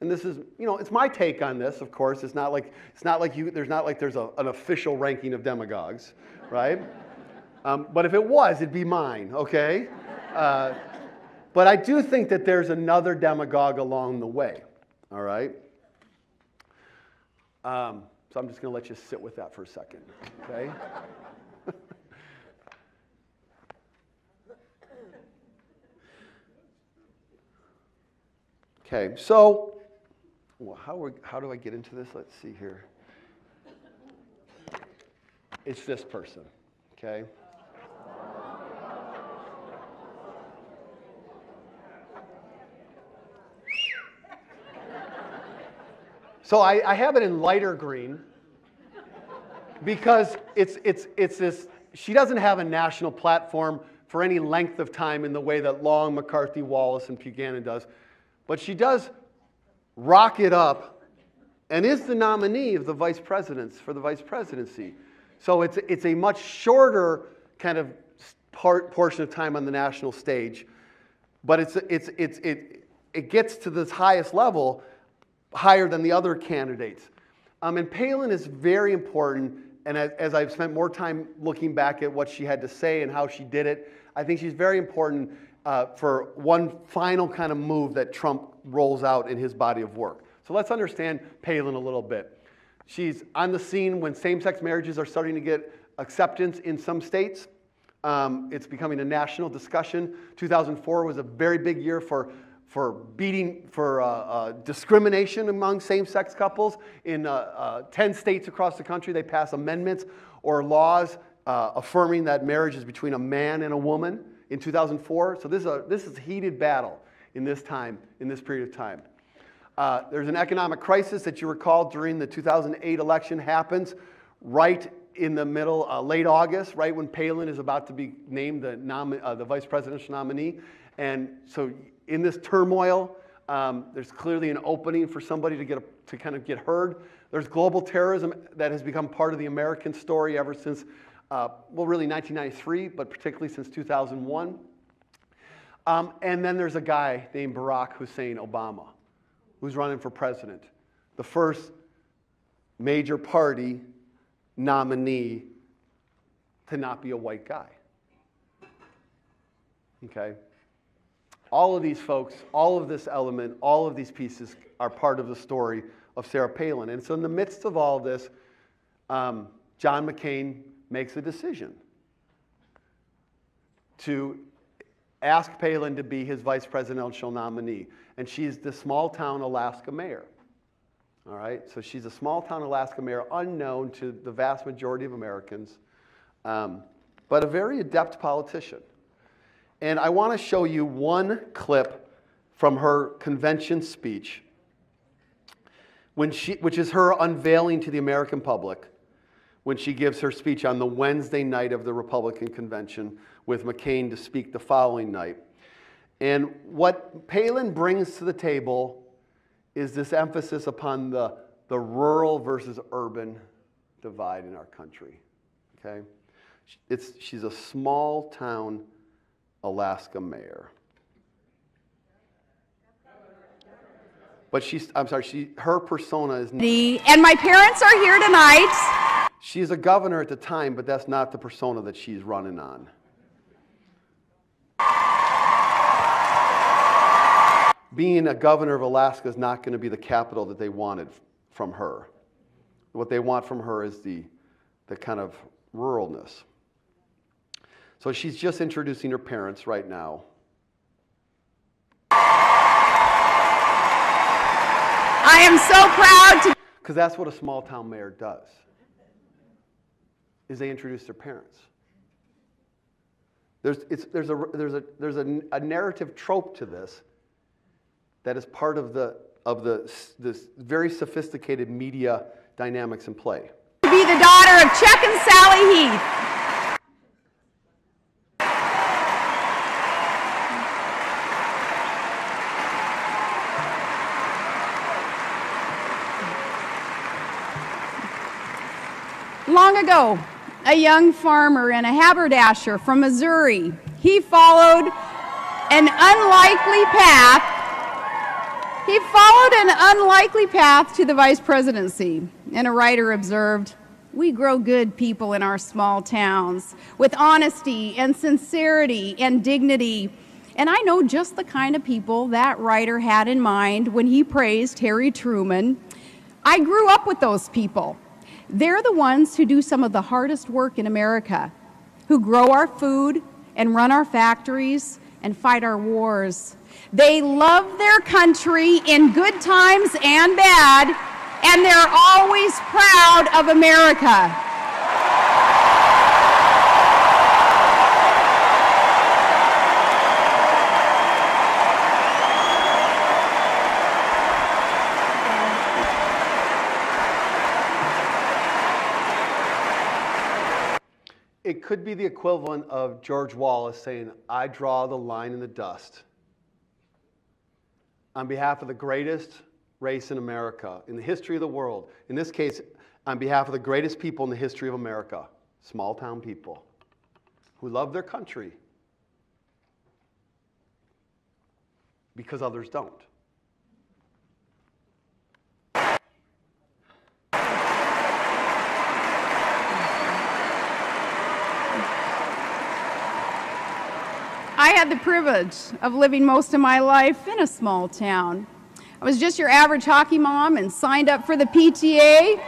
And this is, you know, it's my take on this, of course. It's not like there's an official ranking of demagogues, right? But if it was, it'd be mine, okay? But I do think that there's another demagogue along the way, all right? So I'm just going to let you sit with that for a second, okay? Okay, so well, how do I get into this? Let's see here. It's this person, okay? So I have it in lighter green because it's this, she doesn't have a national platform for any length of time in the way that Long, McCarthy, Wallace, and Buchanan does. But she does rocket up and is the nominee of the vice presidents for the vice presidency. So it's a much shorter kind of portion of time on the national stage, but it gets to this highest level, higher than the other candidates. And Palin is very important, and as I've spent more time looking back at what she had to say and how she did it, I think she's very important for one final kind of move that Trump rolls out in his body of work. So let's understand Palin a little bit. She's on the scene when same-sex marriages are starting to get acceptance in some states. It's becoming a national discussion. 2004 was a very big year for discrimination among same-sex couples. In 10 states across the country, they pass amendments or laws affirming that marriage is between a man and a woman in 2004. So this is a heated battle in this period of time. There's an economic crisis that you recall during the 2008 election happens right in the middle, late August, right when Palin is about to be named the vice presidential nominee. And so in this turmoil, there's clearly an opening for somebody to kind of get heard. There's global terrorism that has become part of the American story ever since, really 1993, but particularly since 2001. And then there's a guy named Barack Hussein Obama, who's running for president, the first major party nominee to not be a white guy. Okay? All of these folks, all of this element, all of these pieces are part of the story of Sarah Palin. And so in the midst of all this, John McCain makes a decision to ask Palin to be his vice presidential nominee. And she's the small-town Alaska mayor. All right? So she's a small-town Alaska mayor, unknown to the vast majority of Americans, but a very adept politician. And I want to show you one clip from her convention speech, which is her unveiling to the American public when she gives her speech on the Wednesday night of the Republican convention with McCain to speak the following night. And what Palin brings to the table is this emphasis upon the rural versus urban divide in our country. Okay? She's a small town Alaska mayor. But her persona is... And my parents are here tonight. She's a governor at the time, but that's not the persona that she's running on. Being a governor of Alaska is not going to be the capital that they wanted from her. What they want from her is the kind of ruralness. So she's just introducing her parents right now. I am so proud to... Because that's what a small town mayor does, is they introduce their parents. There's a narrative trope to this that is part of this very sophisticated media dynamics in play. To be the daughter of Chuck and Sally Heath. Long ago, a young farmer and a haberdasher from Missouri, he followed an unlikely path. He followed an unlikely path to the vice presidency. And a writer observed, "We grow good people in our small towns with honesty and sincerity and dignity." And I know just the kind of people that writer had in mind when he praised Harry Truman. I grew up with those people. They're the ones who do some of the hardest work in America, who grow our food and run our factories and fight our wars. They love their country in good times and bad, and they're always proud of America. It could be the equivalent of George Wallace saying, "I draw the line in the dust." On behalf of the greatest race in America, in the history of the world, in this case, on behalf of the greatest people in the history of America, small town people who love their country because others don't. I had the privilege of living most of my life in a small town. I was just your average hockey mom and signed up for the PTA.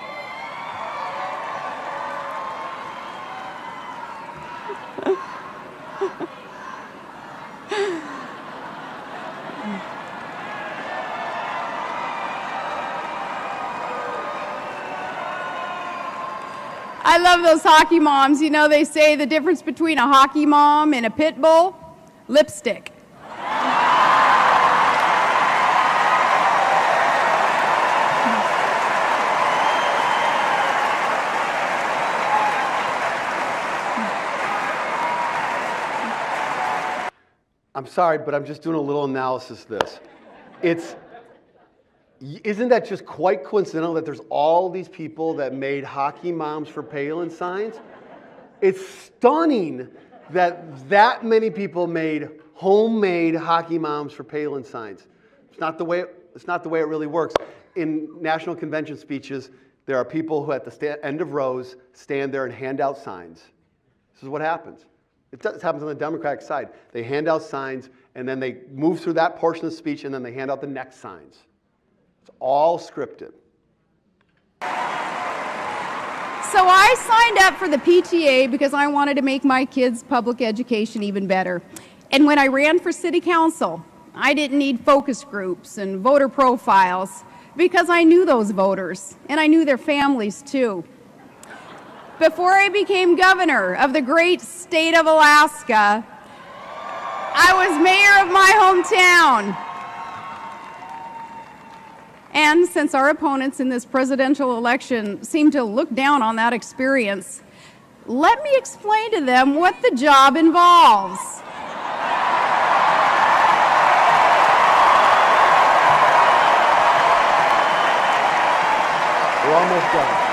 I love those hockey moms. You know, they say the difference between a hockey mom and a pit bull? Lipstick. I'm sorry, but I'm just doing a little analysis of this. Isn't that just quite coincidental that there's all these people that made hockey moms for Palin signs? It's stunning that many people made homemade hockey moms for Palin signs. It's not the way it really works. In national convention speeches, there are people who at the end of rows stand there and hand out signs. This is what happens. It happens on the Democratic side. They hand out signs, and then they move through that portion of the speech, and then they hand out the next signs. It's all scripted. So I signed up for the PTA because I wanted to make my kids' public education even better. And when I ran for city council, I didn't need focus groups and voter profiles because I knew those voters, and I knew their families too. Before I became governor of the great state of Alaska, I was mayor of my hometown. And since our opponents in this presidential election seem to look down on that experience, let me explain to them what the job involves. We're almost done.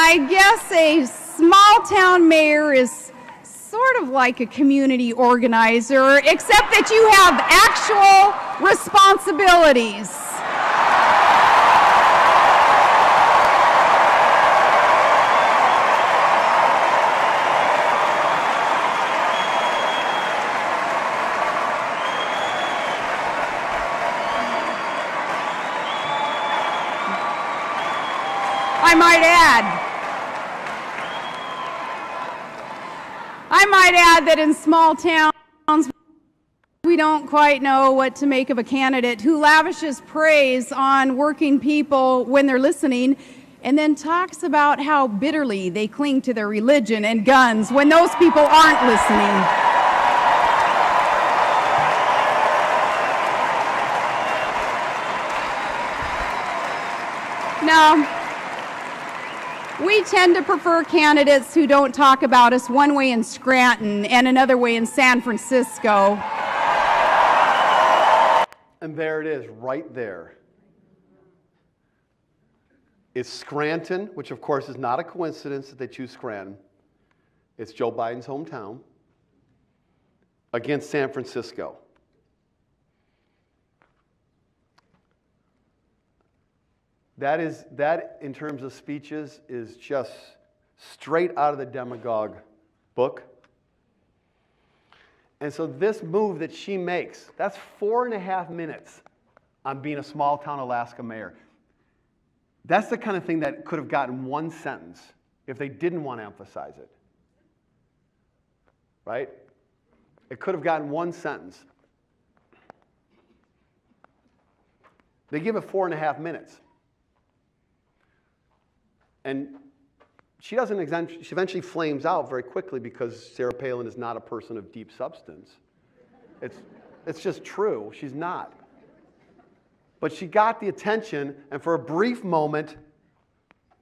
I guess a small town mayor is sort of like a community organizer, except that you have actual responsibilities. I might add. I might add that in small towns, we don't quite know what to make of a candidate who lavishes praise on working people when they're listening and then talks about how bitterly they cling to their religion and guns when those people aren't listening. Now, we tend to prefer candidates who don't talk about us one way in Scranton and another way in San Francisco. And there it is, right there. It's Scranton, which of course is not a coincidence that they choose Scranton. It's Joe Biden's hometown against San Francisco. That in terms of speeches is just straight out of the Demagogue book. And so this move that she makes, that's 4.5 minutes on being a small town Alaska mayor. That's the kind of thing that could have gotten one sentence if they didn't want to emphasize it. Right? It could have gotten one sentence. They give it 4.5 minutes. And she eventually flames out very quickly because Sarah Palin is not a person of deep substance. It's just true. She's not. But she got the attention, and for a brief moment,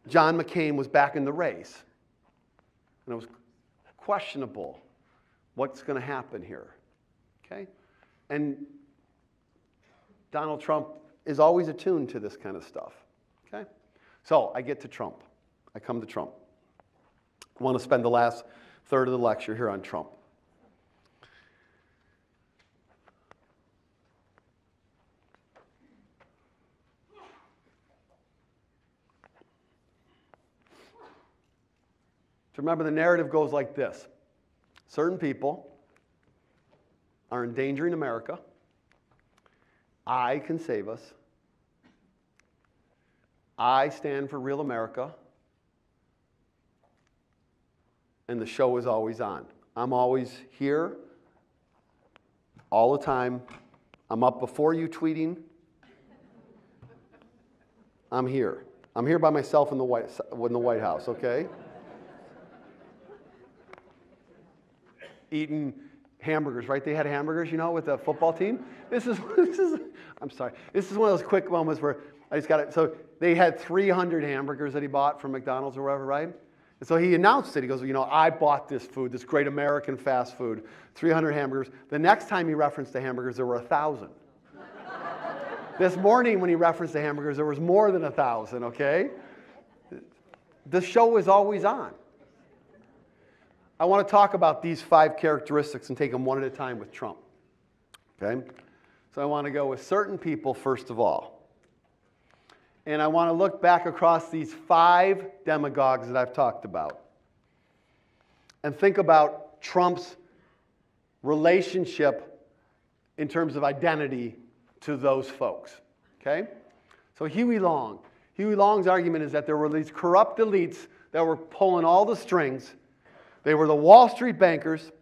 John McCain was back in the race. And it was questionable what's going to happen here. Okay? And Donald Trump is always attuned to this kind of stuff. Okay? So I get to Trump. I come to Trump. I want to spend the last third of the lecture here on Trump. So remember, the narrative goes like this. Certain people are endangering America. I can save us. I stand for real America. And the show is always on. I'm always here, all the time. I'm up before you tweeting. I'm here. I'm here by myself in the White House, okay? Eating hamburgers, right? They had hamburgers, you know, with the football team. I'm sorry. This is one of those quick moments where I just got it. So they had 300 hamburgers that he bought from McDonald's or wherever, right? And so he announced it. He goes, you know, I bought this food, this great American fast food, 300 hamburgers. The next time he referenced the hamburgers, there were 1,000. This morning when he referenced the hamburgers, there was more than 1,000, okay? The show is always on. I want to talk about these 5 characteristics and take them one at a time with Trump, okay? So I want to go with certain people first of all. And I want to look back across these 5 demagogues that I've talked about and think about Trump's relationship in terms of identity to those folks, okay? So Huey Long. Huey Long's argument is that there were these corrupt elites that were pulling all the strings. They were the Wall Street bankers.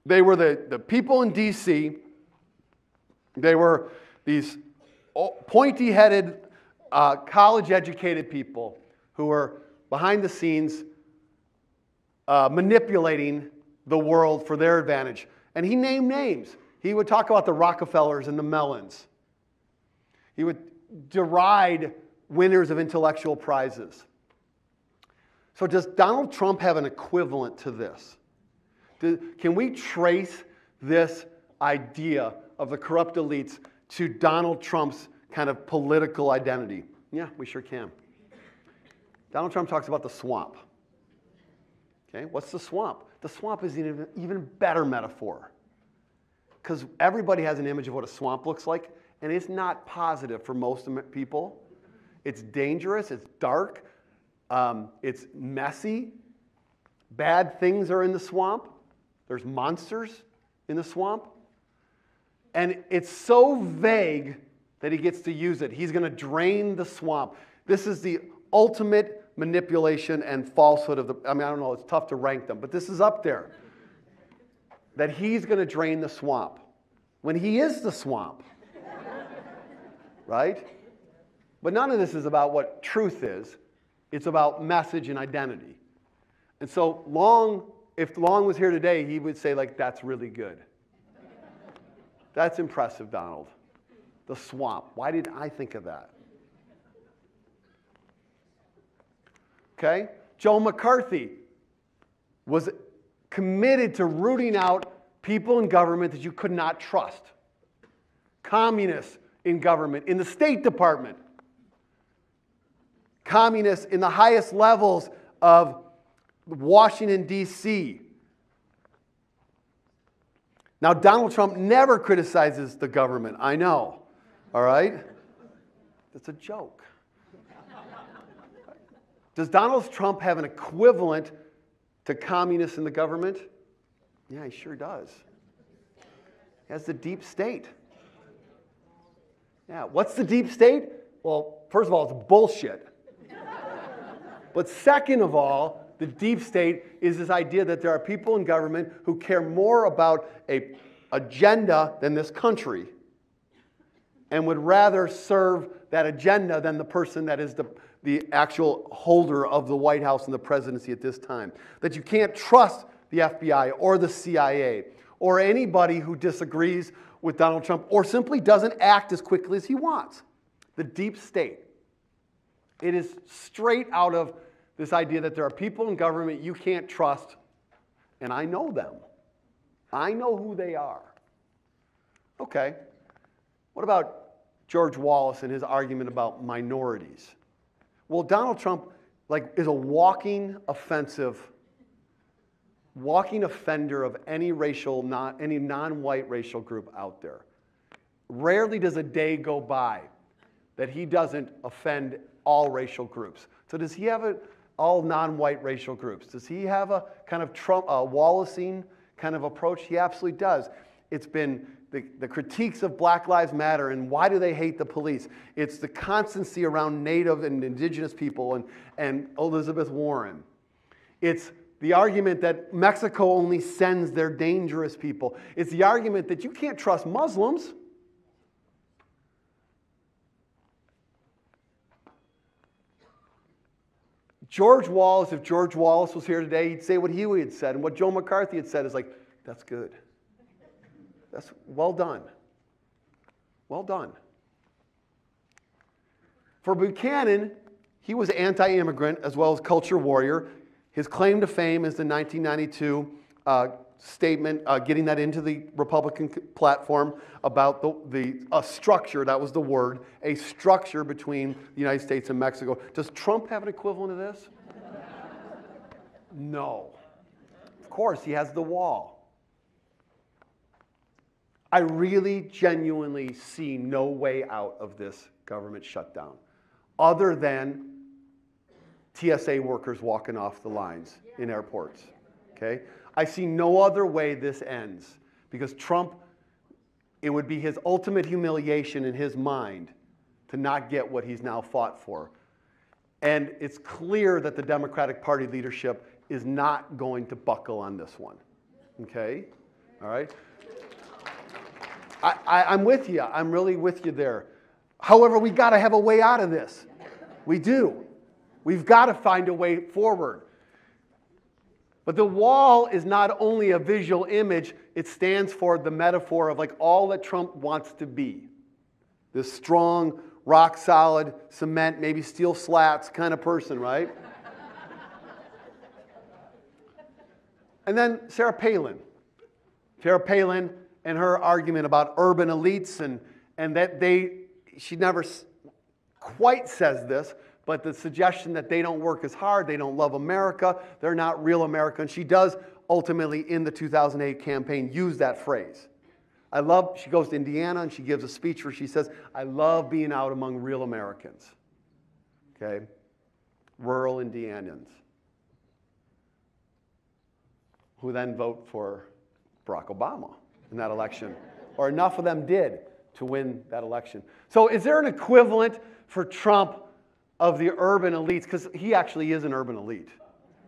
They were the people in D.C. They were these pointy-headed, college-educated people who were behind the scenes manipulating the world for their advantage. And he named names. He would talk about the Rockefellers and the Mellons. He would deride winners of intellectual prizes. So does Donald Trump have an equivalent to this? Can we trace this idea of the corrupt elites to Donald Trump's kind of political identity? Yeah, we sure can. Donald Trump talks about the swamp. Okay, what's the swamp? The swamp is an even better metaphor because everybody has an image of what a swamp looks like, and it's not positive for most people. It's dangerous, it's dark, it's messy. Bad things are in the swamp. There's monsters in the swamp. And it's so vague that he gets to use it. He's going to drain the swamp. This is the ultimate manipulation and falsehood of the, I mean, I don't know, it's tough to rank them, but this is up there. That he's going to drain the swamp. When he is the swamp. Right? But none of this is about what truth is. It's about message and identity. And so if Long was here today, he would say, like, that's really good. That's impressive, Donald. The swamp. Why did I think of that? Okay? Joe McCarthy was committed to rooting out people in government that you could not trust. Communists in government, in the State Department. Communists in the highest levels of Washington, D.C. Now, Donald Trump never criticizes the government, I know, all right? It's a joke. Does Donald Trump have an equivalent to communists in the government? Yeah, he sure does. He has the deep state. Yeah, what's the deep state? Well, first of all, it's bullshit. But second of all, the deep state is this idea that there are people in government who care more about an agenda than this country and would rather serve that agenda than the person that is the actual holder of the White House and the presidency at this time. That you can't trust the FBI or the CIA or anybody who disagrees with Donald Trump or simply doesn't act as quickly as he wants. The deep state. It is straight out of this idea that there are people in government you can't trust, and I know them. I know who they are. Okay. What about George Wallace and his argument about minorities? Well, Donald Trump is a walking offender of any non-white racial group out there. Rarely does a day go by that he doesn't offend all racial groups. So does he have all non-white racial groups? Does he have a kind of Trump, Wallacing kind of approach? He absolutely does. It's been the critiques of Black Lives Matter and why do they hate the police? It's the constancy around Native and Indigenous people and Elizabeth Warren. It's the argument that Mexico only sends their dangerous people. It's the argument that you can't trust Muslims. George Wallace, if George Wallace was here today, he'd say what he had said. And what Joe McCarthy had said is like, that's good. That's well done. Well done. For Buchanan, he was anti-immigrant as well as culture warrior. His claim to fame is the 1992 statement, getting that into the Republican platform about the structure, that was the word, a structure between the United States and Mexico. Does Trump have an equivalent of this? No. Of course, he has the wall. I really genuinely see no way out of this government shutdown other than TSA workers walking off the lines in airports. Okay? I see no other way this ends because Trump, it would be his ultimate humiliation in his mind to not get what he's now fought for. And it's clear that the Democratic Party leadership is not going to buckle on this one. Okay? All right? I'm with you. I'm really with you there. However, we got to have a way out of this. We do. We've got to find a way forward. But the wall is not only a visual image, it stands for the metaphor of like all that Trump wants to be. This strong, rock solid, cement, maybe steel slats kind of person, right? And then Sarah Palin. Sarah Palin and her argument about urban elites and that she never quite says this, but the suggestion that they don't work as hard, they don't love America, they're not real Americans. She does ultimately in the 2008 campaign use that phrase. She goes to Indiana and she gives a speech where she says, I love being out among real Americans. Okay? Rural Indianans. Who then vote for Barack Obama in that election. Or enough of them did to win that election. So is there an equivalent for Trump of the urban elites, because he actually is an urban elite,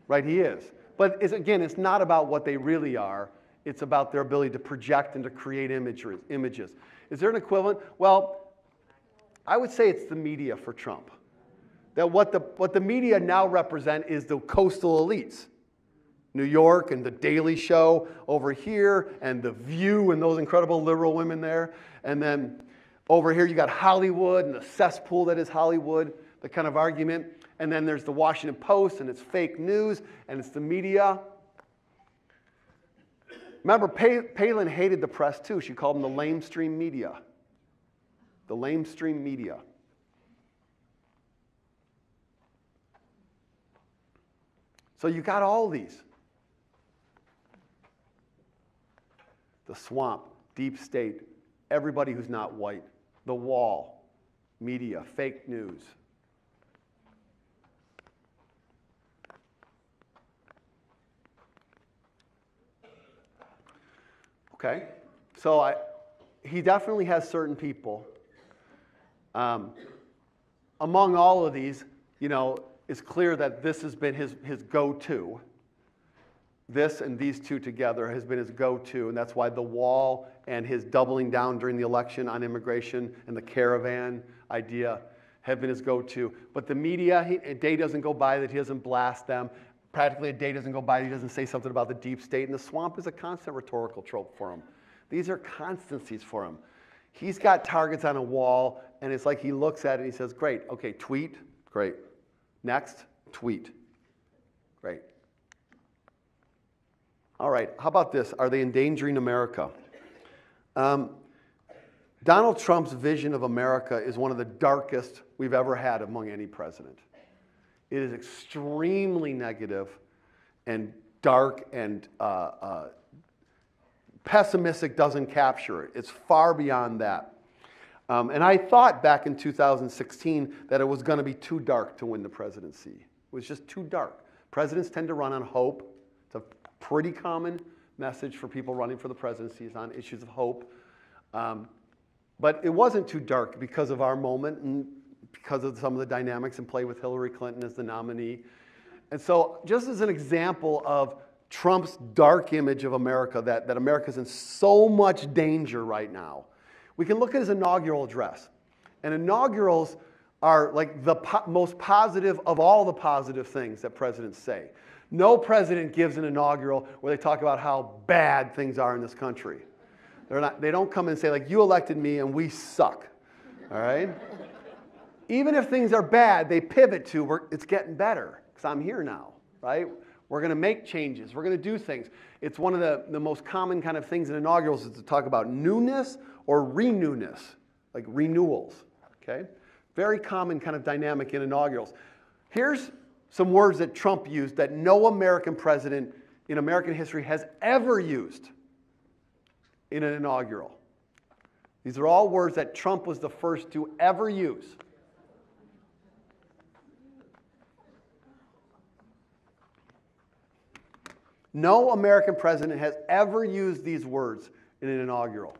right? He is. But again, it's not about what they really are. It's about their ability to project and to create images. Is there an equivalent? Well, I would say it's the media for Trump. That what the media now represent is the coastal elites. New York and The Daily Show over here, and The View and those incredible liberal women there. And then over here you got Hollywood and the cesspool that is Hollywood, the kind of argument. And then there's the Washington Post, and it's fake news, and it's the media. Remember, Palin hated the press too. She called them the lamestream media. The lamestream media. So you got all these. The swamp, deep state, everybody who's not white, the wall, media, fake news. Okay, so he definitely has certain people. Among all of these, it's clear that this has been his go-to. This and these two together has been his go-to, and that's why the wall and his doubling down during the election on immigration and the caravan idea have been his go-to. But the media, a day doesn't go by that he doesn't blast them. Practically a day doesn't go by that he doesn't say something about the deep state, and the swamp is a constant rhetorical trope for him. These are constancies for him. He's got targets on a wall, and it's like he looks at it and he says, great, okay, tweet, great. Next, tweet, great. All right, how about this? Are they endangering America? Donald Trump's vision of America is one of the darkest we've ever had among any president. It is extremely negative and dark, and pessimistic doesn't capture it. It's far beyond that. And I thought back in 2016 that it was going to be too dark to win the presidency. It was just too dark. Presidents tend to run on hope. It's a pretty common message for people running for the presidency, is on issues of hope. But it wasn't too dark because of our moment and because of some of the dynamics in play with Hillary Clinton as the nominee. And so just as an example of Trump's dark image of America, that America's in so much danger right now, we can look at his inaugural address. And inaugurals are like the most positive of all the positive things that presidents say. No president gives an inaugural where they talk about how bad things are in this country. They don't come and say, like, you elected me and we suck, all right? Even if things are bad, they pivot to, it's getting better because I'm here now, right? We're going to make changes. We're going to do things. It's one of the most common kind of things in inaugurals is to talk about newness or renewness, like renewals, okay? Very common kind of dynamic in inaugurals. Here's some words that Trump used that no American president in American history has ever used in an inaugural. These are all words that Trump was the first to ever use. No American president has ever used these words in an inaugural.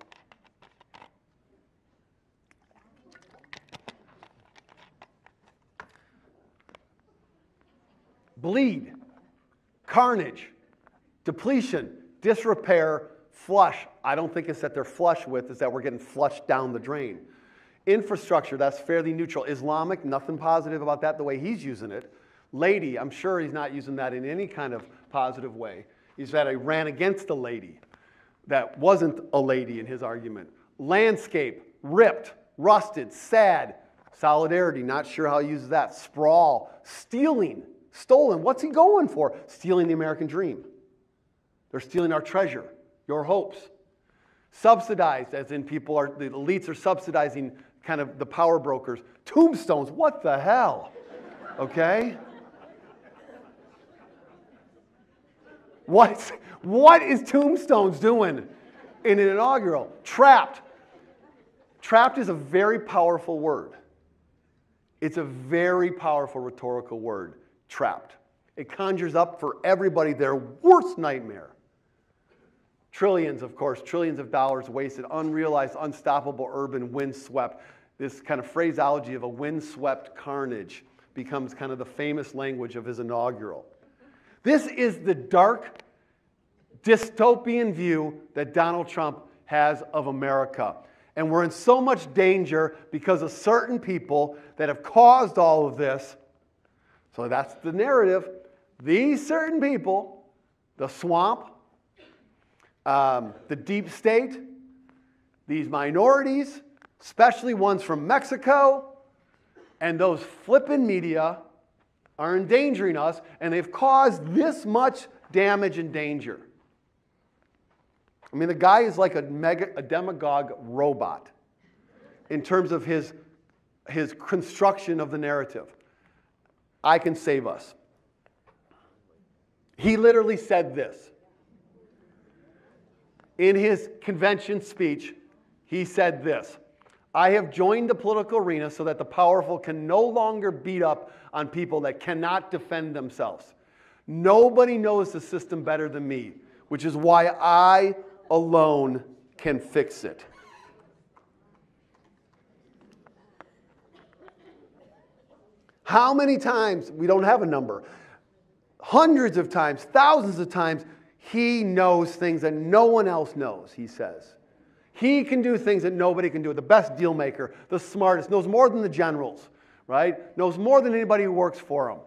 Bleed, carnage, depletion, disrepair, flush. I don't think it's that they're flush with, it's that we're getting flushed down the drain. Infrastructure, that's fairly neutral. Islamic, nothing positive about that the way he's using it. Lady, I'm sure he's not using that in any kind of positive way. He's that he ran against a lady that wasn't a lady in his argument. Landscape, ripped, rusted, sad. Solidarity, not sure how he uses that. Sprawl, stealing, stolen. What's he going for? Stealing the American dream. They're stealing our treasure, your hopes. Subsidized, as in the elites are subsidizing kind of the power brokers. Tombstones, what the hell? Okay? What is Tombstones doing in an inaugural? Trapped. Trapped is a very powerful word. It's a very powerful rhetorical word, trapped. It conjures up for everybody their worst nightmare. Trillions, of course, trillions of dollars wasted, unrealized, unstoppable urban windswept. This kind of phraseology of a windswept carnage. becomes kind of the famous language of his inaugural. This is the dark, dystopian view that Donald Trump has of America. And we're in so much danger because of certain people that have caused all of this. So that's the narrative. These certain people, the swamp, the deep state, these minorities, especially ones from Mexico, and those flippin' media are endangering us, and they've caused this much damage and danger. I mean, the guy is like a demagogue robot in terms of his construction of the narrative. I can save us. He literally said this. In his convention speech, he said this: I have joined the political arena so that the powerful can no longer beat up on people that cannot defend themselves. Nobody knows the system better than me, which is why I alone can fix it. How many times, we don't have a number, hundreds of times, thousands of times, he knows things that no one else knows, he says. He can do things that nobody can do. The best deal maker, the smartest, knows more than the generals, right? Knows more than anybody who works for him.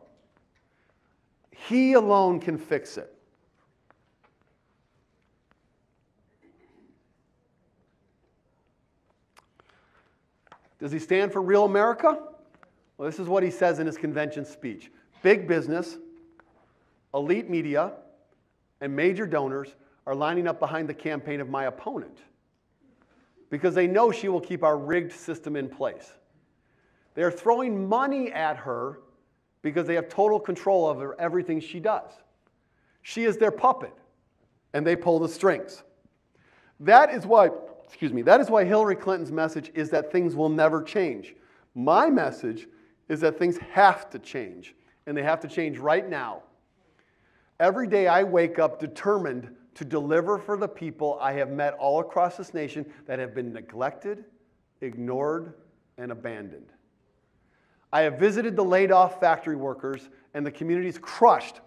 He alone can fix it. Does he stand for real America? Well, this is what he says in his convention speech. Big business, elite media, and major donors are lining up behind the campaign of my opponent because they know she will keep our rigged system in place. They are throwing money at her because they have total control over everything she does. She is their puppet, and they pull the strings. That is why Hillary Clinton's message is that things will never change. My message is that things have to change, and they have to change right now. Every day I wake up determined to deliver for the people I have met all across this nation that have been neglected, ignored, and abandoned. I have visited the laid-off factory workers and the communities crushed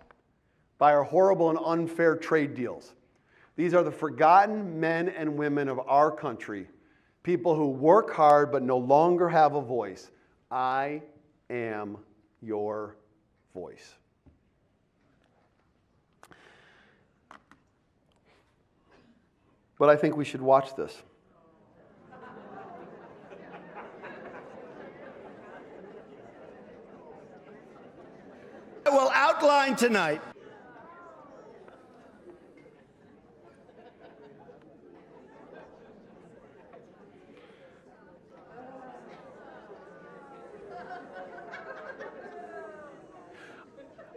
by our horrible and unfair trade deals. These are the forgotten men and women of our country, people who work hard but no longer have a voice. I am your voice. But I think we should watch this. I will outline tonight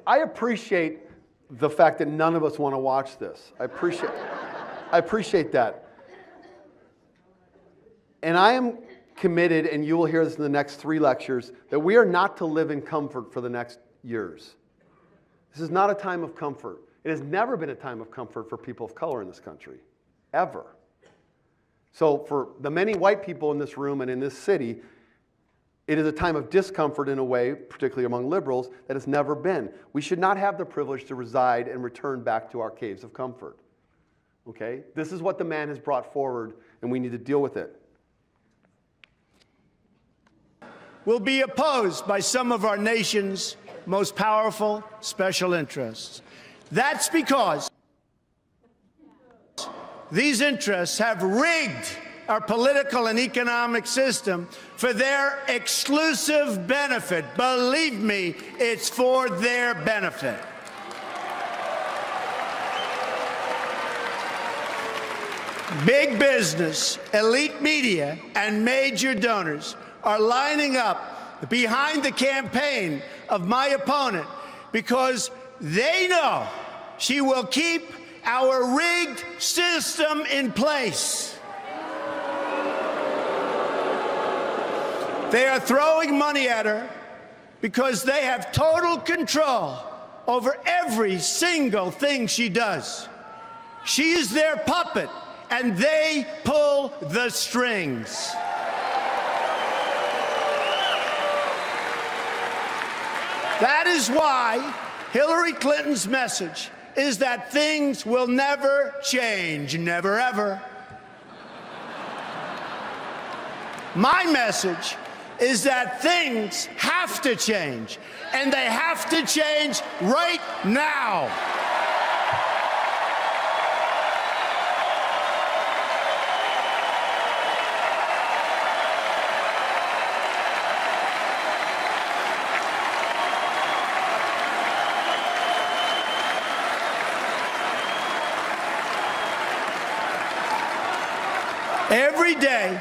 I appreciate the fact that none of us want to watch this. I appreciate that. And I am committed, and you will hear this in the next 3 lectures, that we are not to live in comfort for the next years. This is not a time of comfort. It has never been a time of comfort for people of color in this country, ever. So for the many white people in this room and in this city, it is a time of discomfort in a way, particularly among liberals, that has never been. We should not have the privilege to reside and return back to our caves of comfort. Okay? This is what the man has brought forward, and we need to deal with it. will be opposed by some of our nation's most powerful special interests. That's because these interests have rigged our political and economic system for their exclusive benefit. Believe me, it's for their benefit. Big business, elite media, and major donors are lining up behind the campaign of my opponent because they know she will keep our rigged system in place. They are throwing money at her because they have total control over every single thing she does. She is their puppet, and they pull the strings. That is why Hillary Clinton's message is that things will never change, never ever. My message is that things have to change, and they have to change right now. Every day,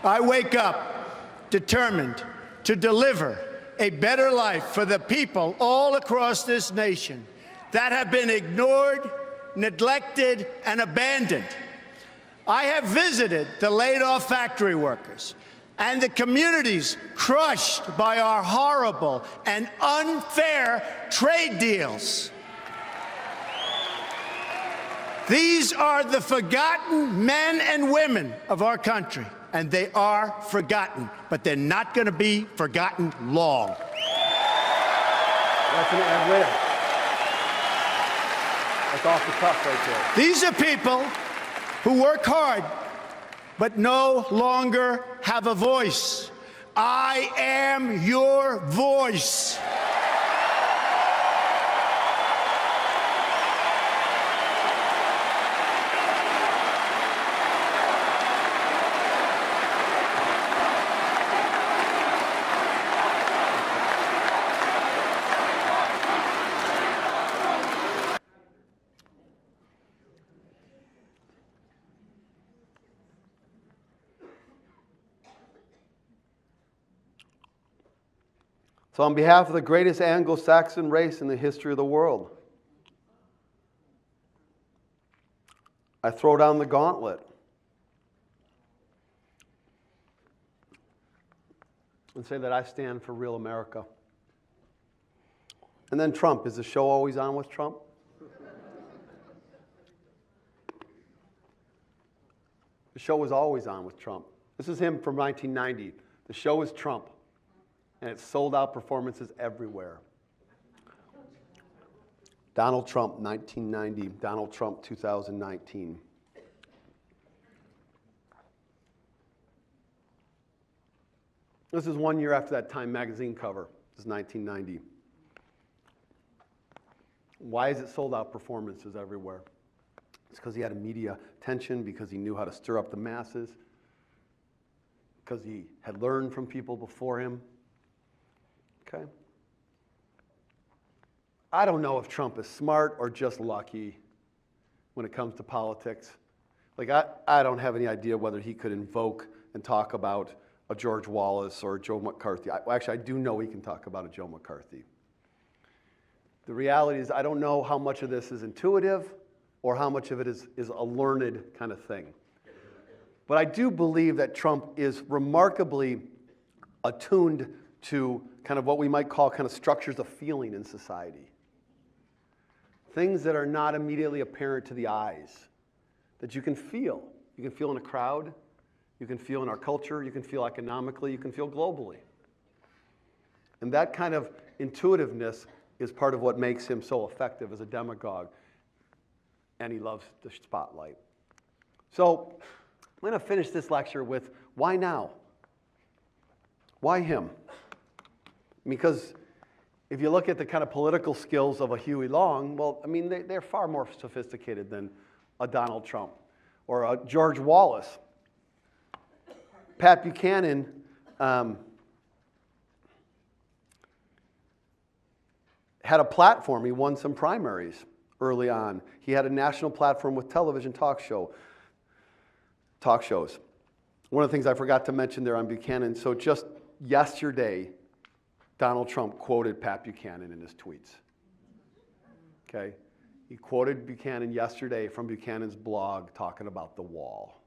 I wake up determined to deliver a better life for the people all across this nation that have been ignored, neglected, and abandoned. I have visited the laid-off factory workers and the communities crushed by our horrible and unfair trade deals. These are the forgotten men and women of our country, and they are forgotten, but they're not going to be forgotten long. That's an ad lib. That's off the cuff right there. These are people who work hard, but no longer have a voice. I am your voice. So on behalf of the greatest Anglo-Saxon race in the history of the world, I throw down the gauntlet and say that I stand for real America. And then Trump. Is the show always on with Trump? The show was always on with Trump. This is him from 1990. The show is Trump. And it's sold out performances everywhere. Donald Trump, 1990. Donald Trump, 2019. This is 1 year after that Time magazine cover. This is 1990. Why is it sold out performances everywhere? It's because he had a media attention, because he knew how to stir up the masses, because he had learned from people before him. Okay. I don't know if Trump is smart or just lucky when it comes to politics. Like, I don't have any idea whether he could invoke and talk about a George Wallace or a Joe McCarthy. Actually, I do know he can talk about a Joe McCarthy. The reality is I don't know how much of this is intuitive or how much of it is a learned kind of thing. But I do believe that Trump is remarkably attuned to kind of what we might call kind of structures of feeling in society. Things that are not immediately apparent to the eyes, that you can feel. You can feel in a crowd, you can feel in our culture, you can feel economically, you can feel globally. And that kind of intuitiveness is part of what makes him so effective as a demagogue. And he loves the spotlight. So I'm going to finish this lecture with why now? Why him? Because if you look at the kind of political skills of a Huey Long, well, I mean, they're far more sophisticated than a Donald Trump or a George Wallace. Pat Buchanan had a platform. He won some primaries early on. He had a national platform with television talk shows. One of the things I forgot to mention there on Buchanan, so just yesterday, Donald Trump quoted Pat Buchanan in his tweets. Okay? He quoted Buchanan yesterday from Buchanan's blog talking about the wall.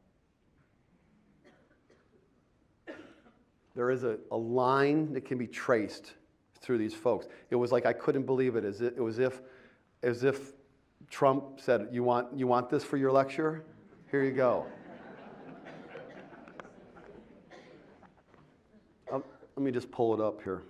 There is a line that can be traced through these folks. It was like I couldn't believe it. It was as if Trump said, you want this for your lecture? Here you go. Let me just pull it up here.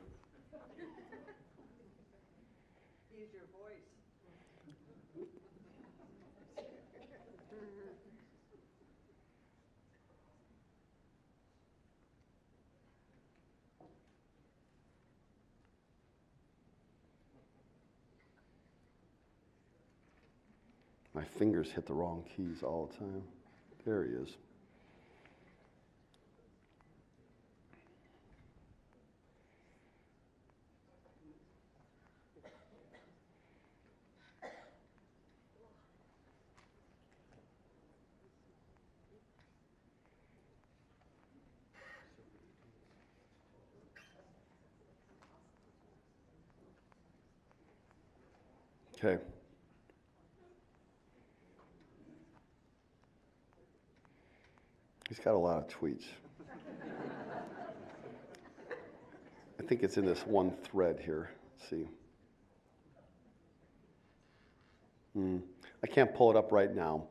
My fingers hit the wrong keys all the time. There he is. Okay. He's got a lot of tweets. I think it's in this one thread here. Let's see. I can't pull it up right now.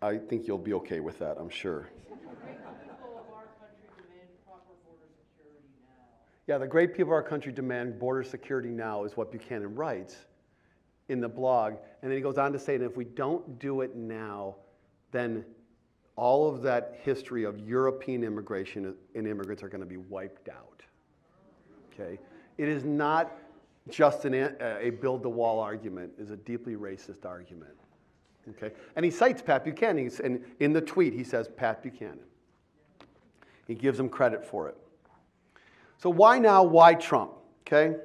I think you'll be okay with that, I'm sure. Yeah, the great people of our country demand border security now is what Buchanan writes in the blog. And then he goes on to say that if we don't do it now, then all of that history of European immigration and immigrants are going to be wiped out. Okay? It is not just a build-the-wall argument. It is a deeply racist argument. Okay? And he cites Pat Buchanan. And in the tweet, he says Pat Buchanan. He gives him credit for it. So why now? Why Trump? Okay?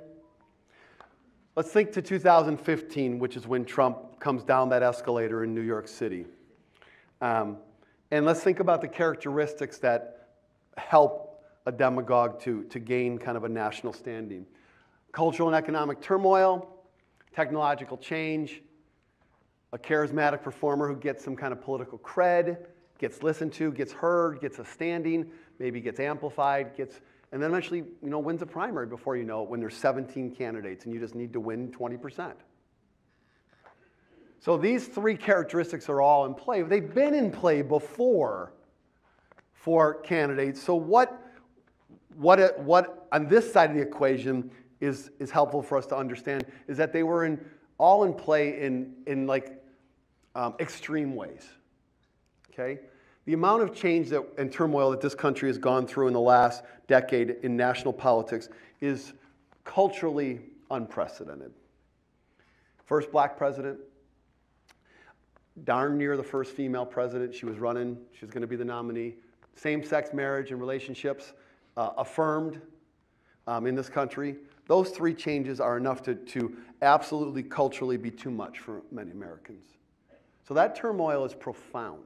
Let's think to 2015, which is when Trump comes down that escalator in New York City. And let's think about the characteristics that help a demagogue to gain kind of a national standing. Cultural and economic turmoil, technological change, a charismatic performer who gets some kind of political cred, gets listened to, gets heard, gets a standing, maybe gets amplified, and then eventually, wins a primary before you know it when there's 17 candidates and you just need to win 20%. So these three characteristics are all in play. They've been in play before for candidates. So what on this side of the equation is helpful for us to understand is that they were all in play in extreme ways. Okay? The amount of change and turmoil that this country has gone through in the last decade in national politics is culturally unprecedented. First black president, darn near the first female president. She was running. She was going to be the nominee. Same-sex marriage and relationships affirmed in this country. Those three changes are enough to absolutely culturally be too much for many Americans. So that turmoil is profound.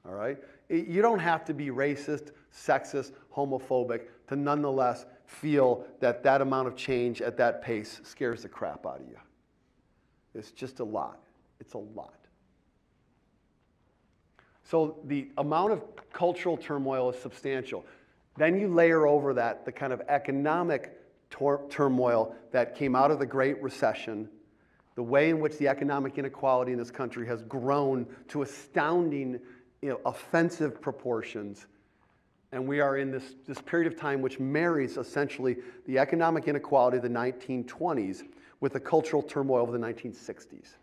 All right? You don't have to be racist, sexist, homophobic to nonetheless feel that that amount of change at that pace scares the crap out of you. It's just a lot. It's a lot. So the amount of cultural turmoil is substantial. Then you layer over that the kind of economic turmoil that came out of the Great Recession, the way in which the economic inequality in this country has grown to astounding, offensive proportions. And we are in this period of time which marries essentially the economic inequality of the 1920s with the cultural turmoil of the 1960s.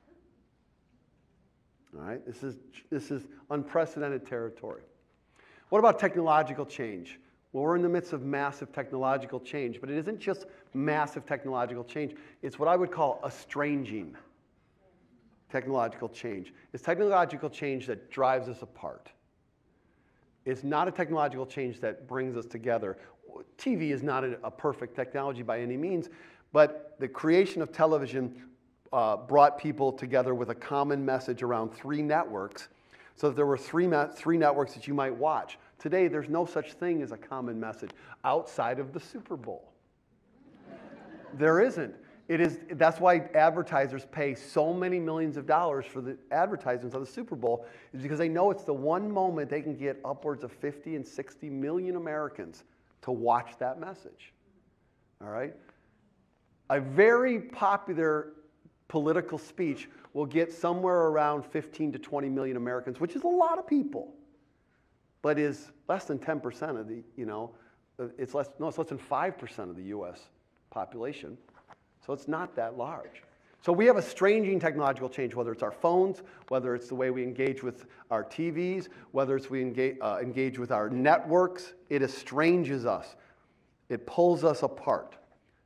All right, this is unprecedented territory. What about technological change? Well, we're in the midst of massive technological change, but it isn't just massive technological change. It's what I would call estranging technological change. It's technological change that drives us apart. It's not a technological change that brings us together. TV is not a perfect technology by any means, but the creation of television brought people together with a common message around three networks, so that there were three networks that you might watch. Today, there's no such thing as a common message outside of the Super Bowl. There isn't. That's why advertisers pay so many millions of dollars for the advertisements on the Super Bowl, is because they know it's the one moment they can get upwards of 50 and 60 million Americans to watch that message. All right? A very popular political speech will get somewhere around 15 to 20 million Americans, which is a lot of people, but is less than 10% of the, it's less than 5% of the U.S. population. So it's not that large. So we have a estranging technological change, whether it's our phones, whether it's the way we engage with our TVs, whether it's we engage with our networks. It estranges us. It pulls us apart.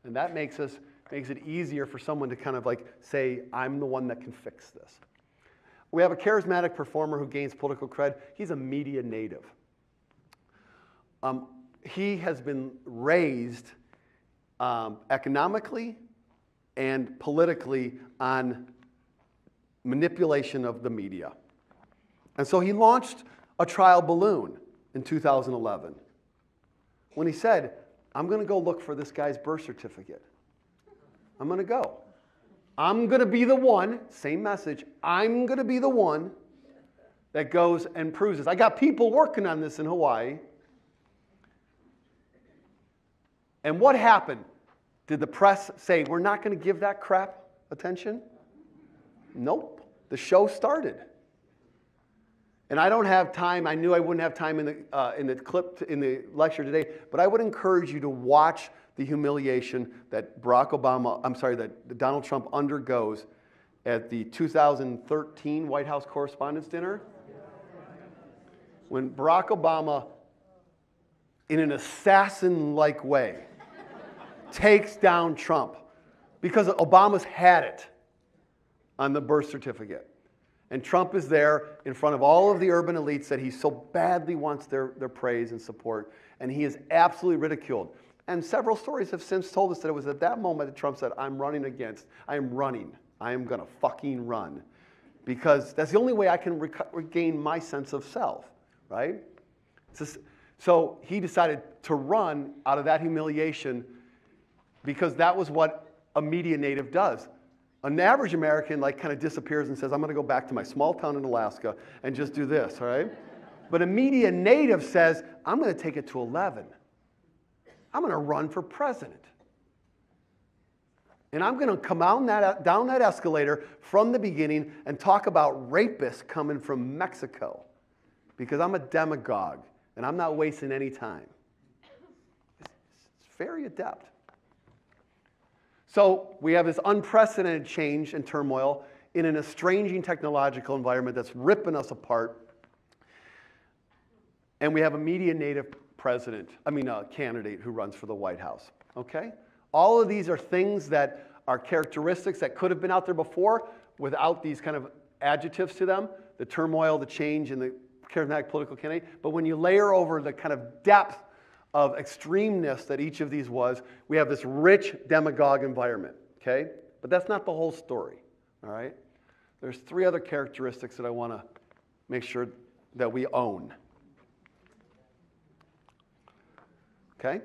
And that makes it easier for someone to kind of say, I'm the one that can fix this. we have a charismatic performer who gains political cred. He's a media native. He has been raised economically and politically on manipulation of the media. And so he launched a trial balloon in 2011 when he said, I'm going to go look for this guy's birth certificate. I'm going to go. I'm going to be the one, same message, I'm going to be the one that goes and proves this. I got people working on this in Hawaii. And what happened? Did the press say, we're not going to give that crap attention? Nope. The show started. And I don't have time. I knew I wouldn't have time in the clip, in the lecture today, but I would encourage you to watch the humiliation that that Donald Trump undergoes at the 2013 White House Correspondents' Dinner. When Barack Obama, in an assassin-like way, takes down Trump because Obama's had it on the birth certificate. And Trump is there in front of all of the urban elites that he so badly wants their praise and support, and he is absolutely ridiculed. And several stories have since told us that it was at that moment that Trump said, I am running. I am going to fucking run. Because that's the only way I can regain my sense of self, right? So he decided to run out of that humiliation because that was what a media native does. An average American kind of disappears and says, I'm going to go back to my small town in Alaska and just do this, all right? But a media native says, I'm going to take it to 11. I'm going to run for president. And I'm going to come down that escalator from the beginning and talk about rapists coming from Mexico because I'm a demagogue and I'm not wasting any time. It's very adept. So we have this unprecedented change and turmoil in an estranging technological environment that's ripping us apart. And we have a media native candidate who runs for the White House, okay? All of these are things that are characteristics that could have been out there before without these kind of adjectives to them, the turmoil, the change, and the charismatic political candidate. But when you layer over the kind of depth of extremeness that each of these was, we have this rich demagogue environment, okay? But that's not the whole story, all right? There's three other characteristics that I want to make sure that we own. Okay?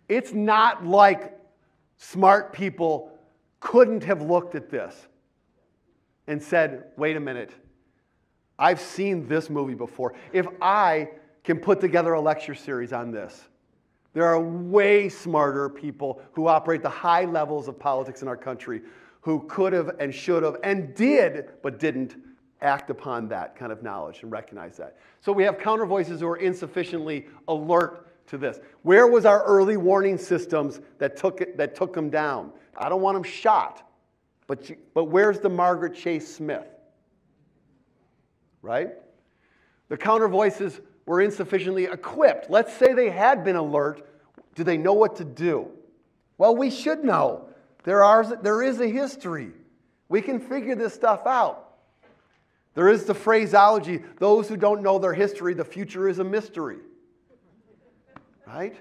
It's not like smart people couldn't have looked at this and said, wait a minute, I've seen this movie before. If I can put together a lecture series on this, there are way smarter people who operate the high levels of politics in our country who could have and should have and did, but didn't act upon that kind of knowledge and recognize that. So we have counter voices who are insufficiently alert to this. Where was our early warning systems that took them down? I don't want them shot, but where's the Margaret Chase Smith? Right? The counter voices were insufficiently equipped. Let's say they had been alert. Do they know what to do? Well, we should know. There is a history. We can figure this stuff out. There is the phraseology, those who don't know their history, the future is a mystery. Right?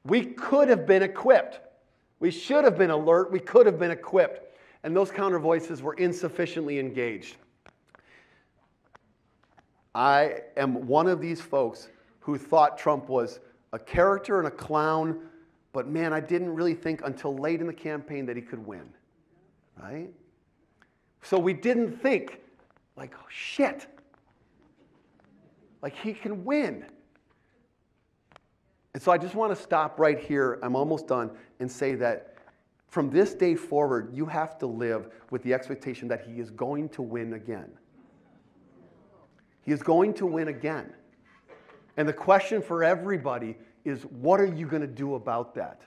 We could have been equipped. We should have been alert. We could have been equipped. And those counter voices were insufficiently engaged. I am one of these folks who thought Trump was a character and a clown, but man, I didn't really think until late in the campaign that he could win. Right? So we didn't think, like, oh, shit, like he can win. And so I just want to stop right here, I'm almost done, and say that from this day forward, you have to live with the expectation that he is going to win again. He is going to win again. And the question for everybody is, what are you going to do about that?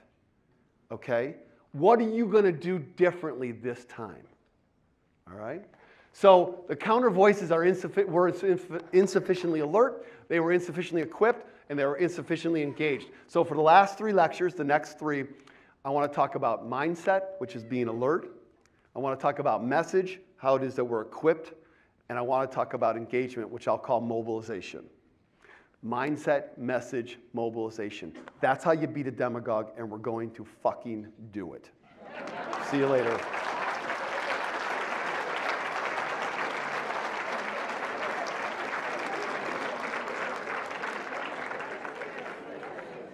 Okay? What are you going to do differently this time? All right? So the counter voices were insufficiently alert, they were insufficiently equipped, and they were insufficiently engaged. So for the last three lectures, the next three, I want to talk about mindset, which is being alert, I want to talk about message, how it is that we're equipped, and I want to talk about engagement, which I'll call mobilization. Mindset, message, mobilization. That's how you beat a demagogue, and we're going to fucking do it. See you later.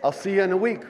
I'll see you in a week.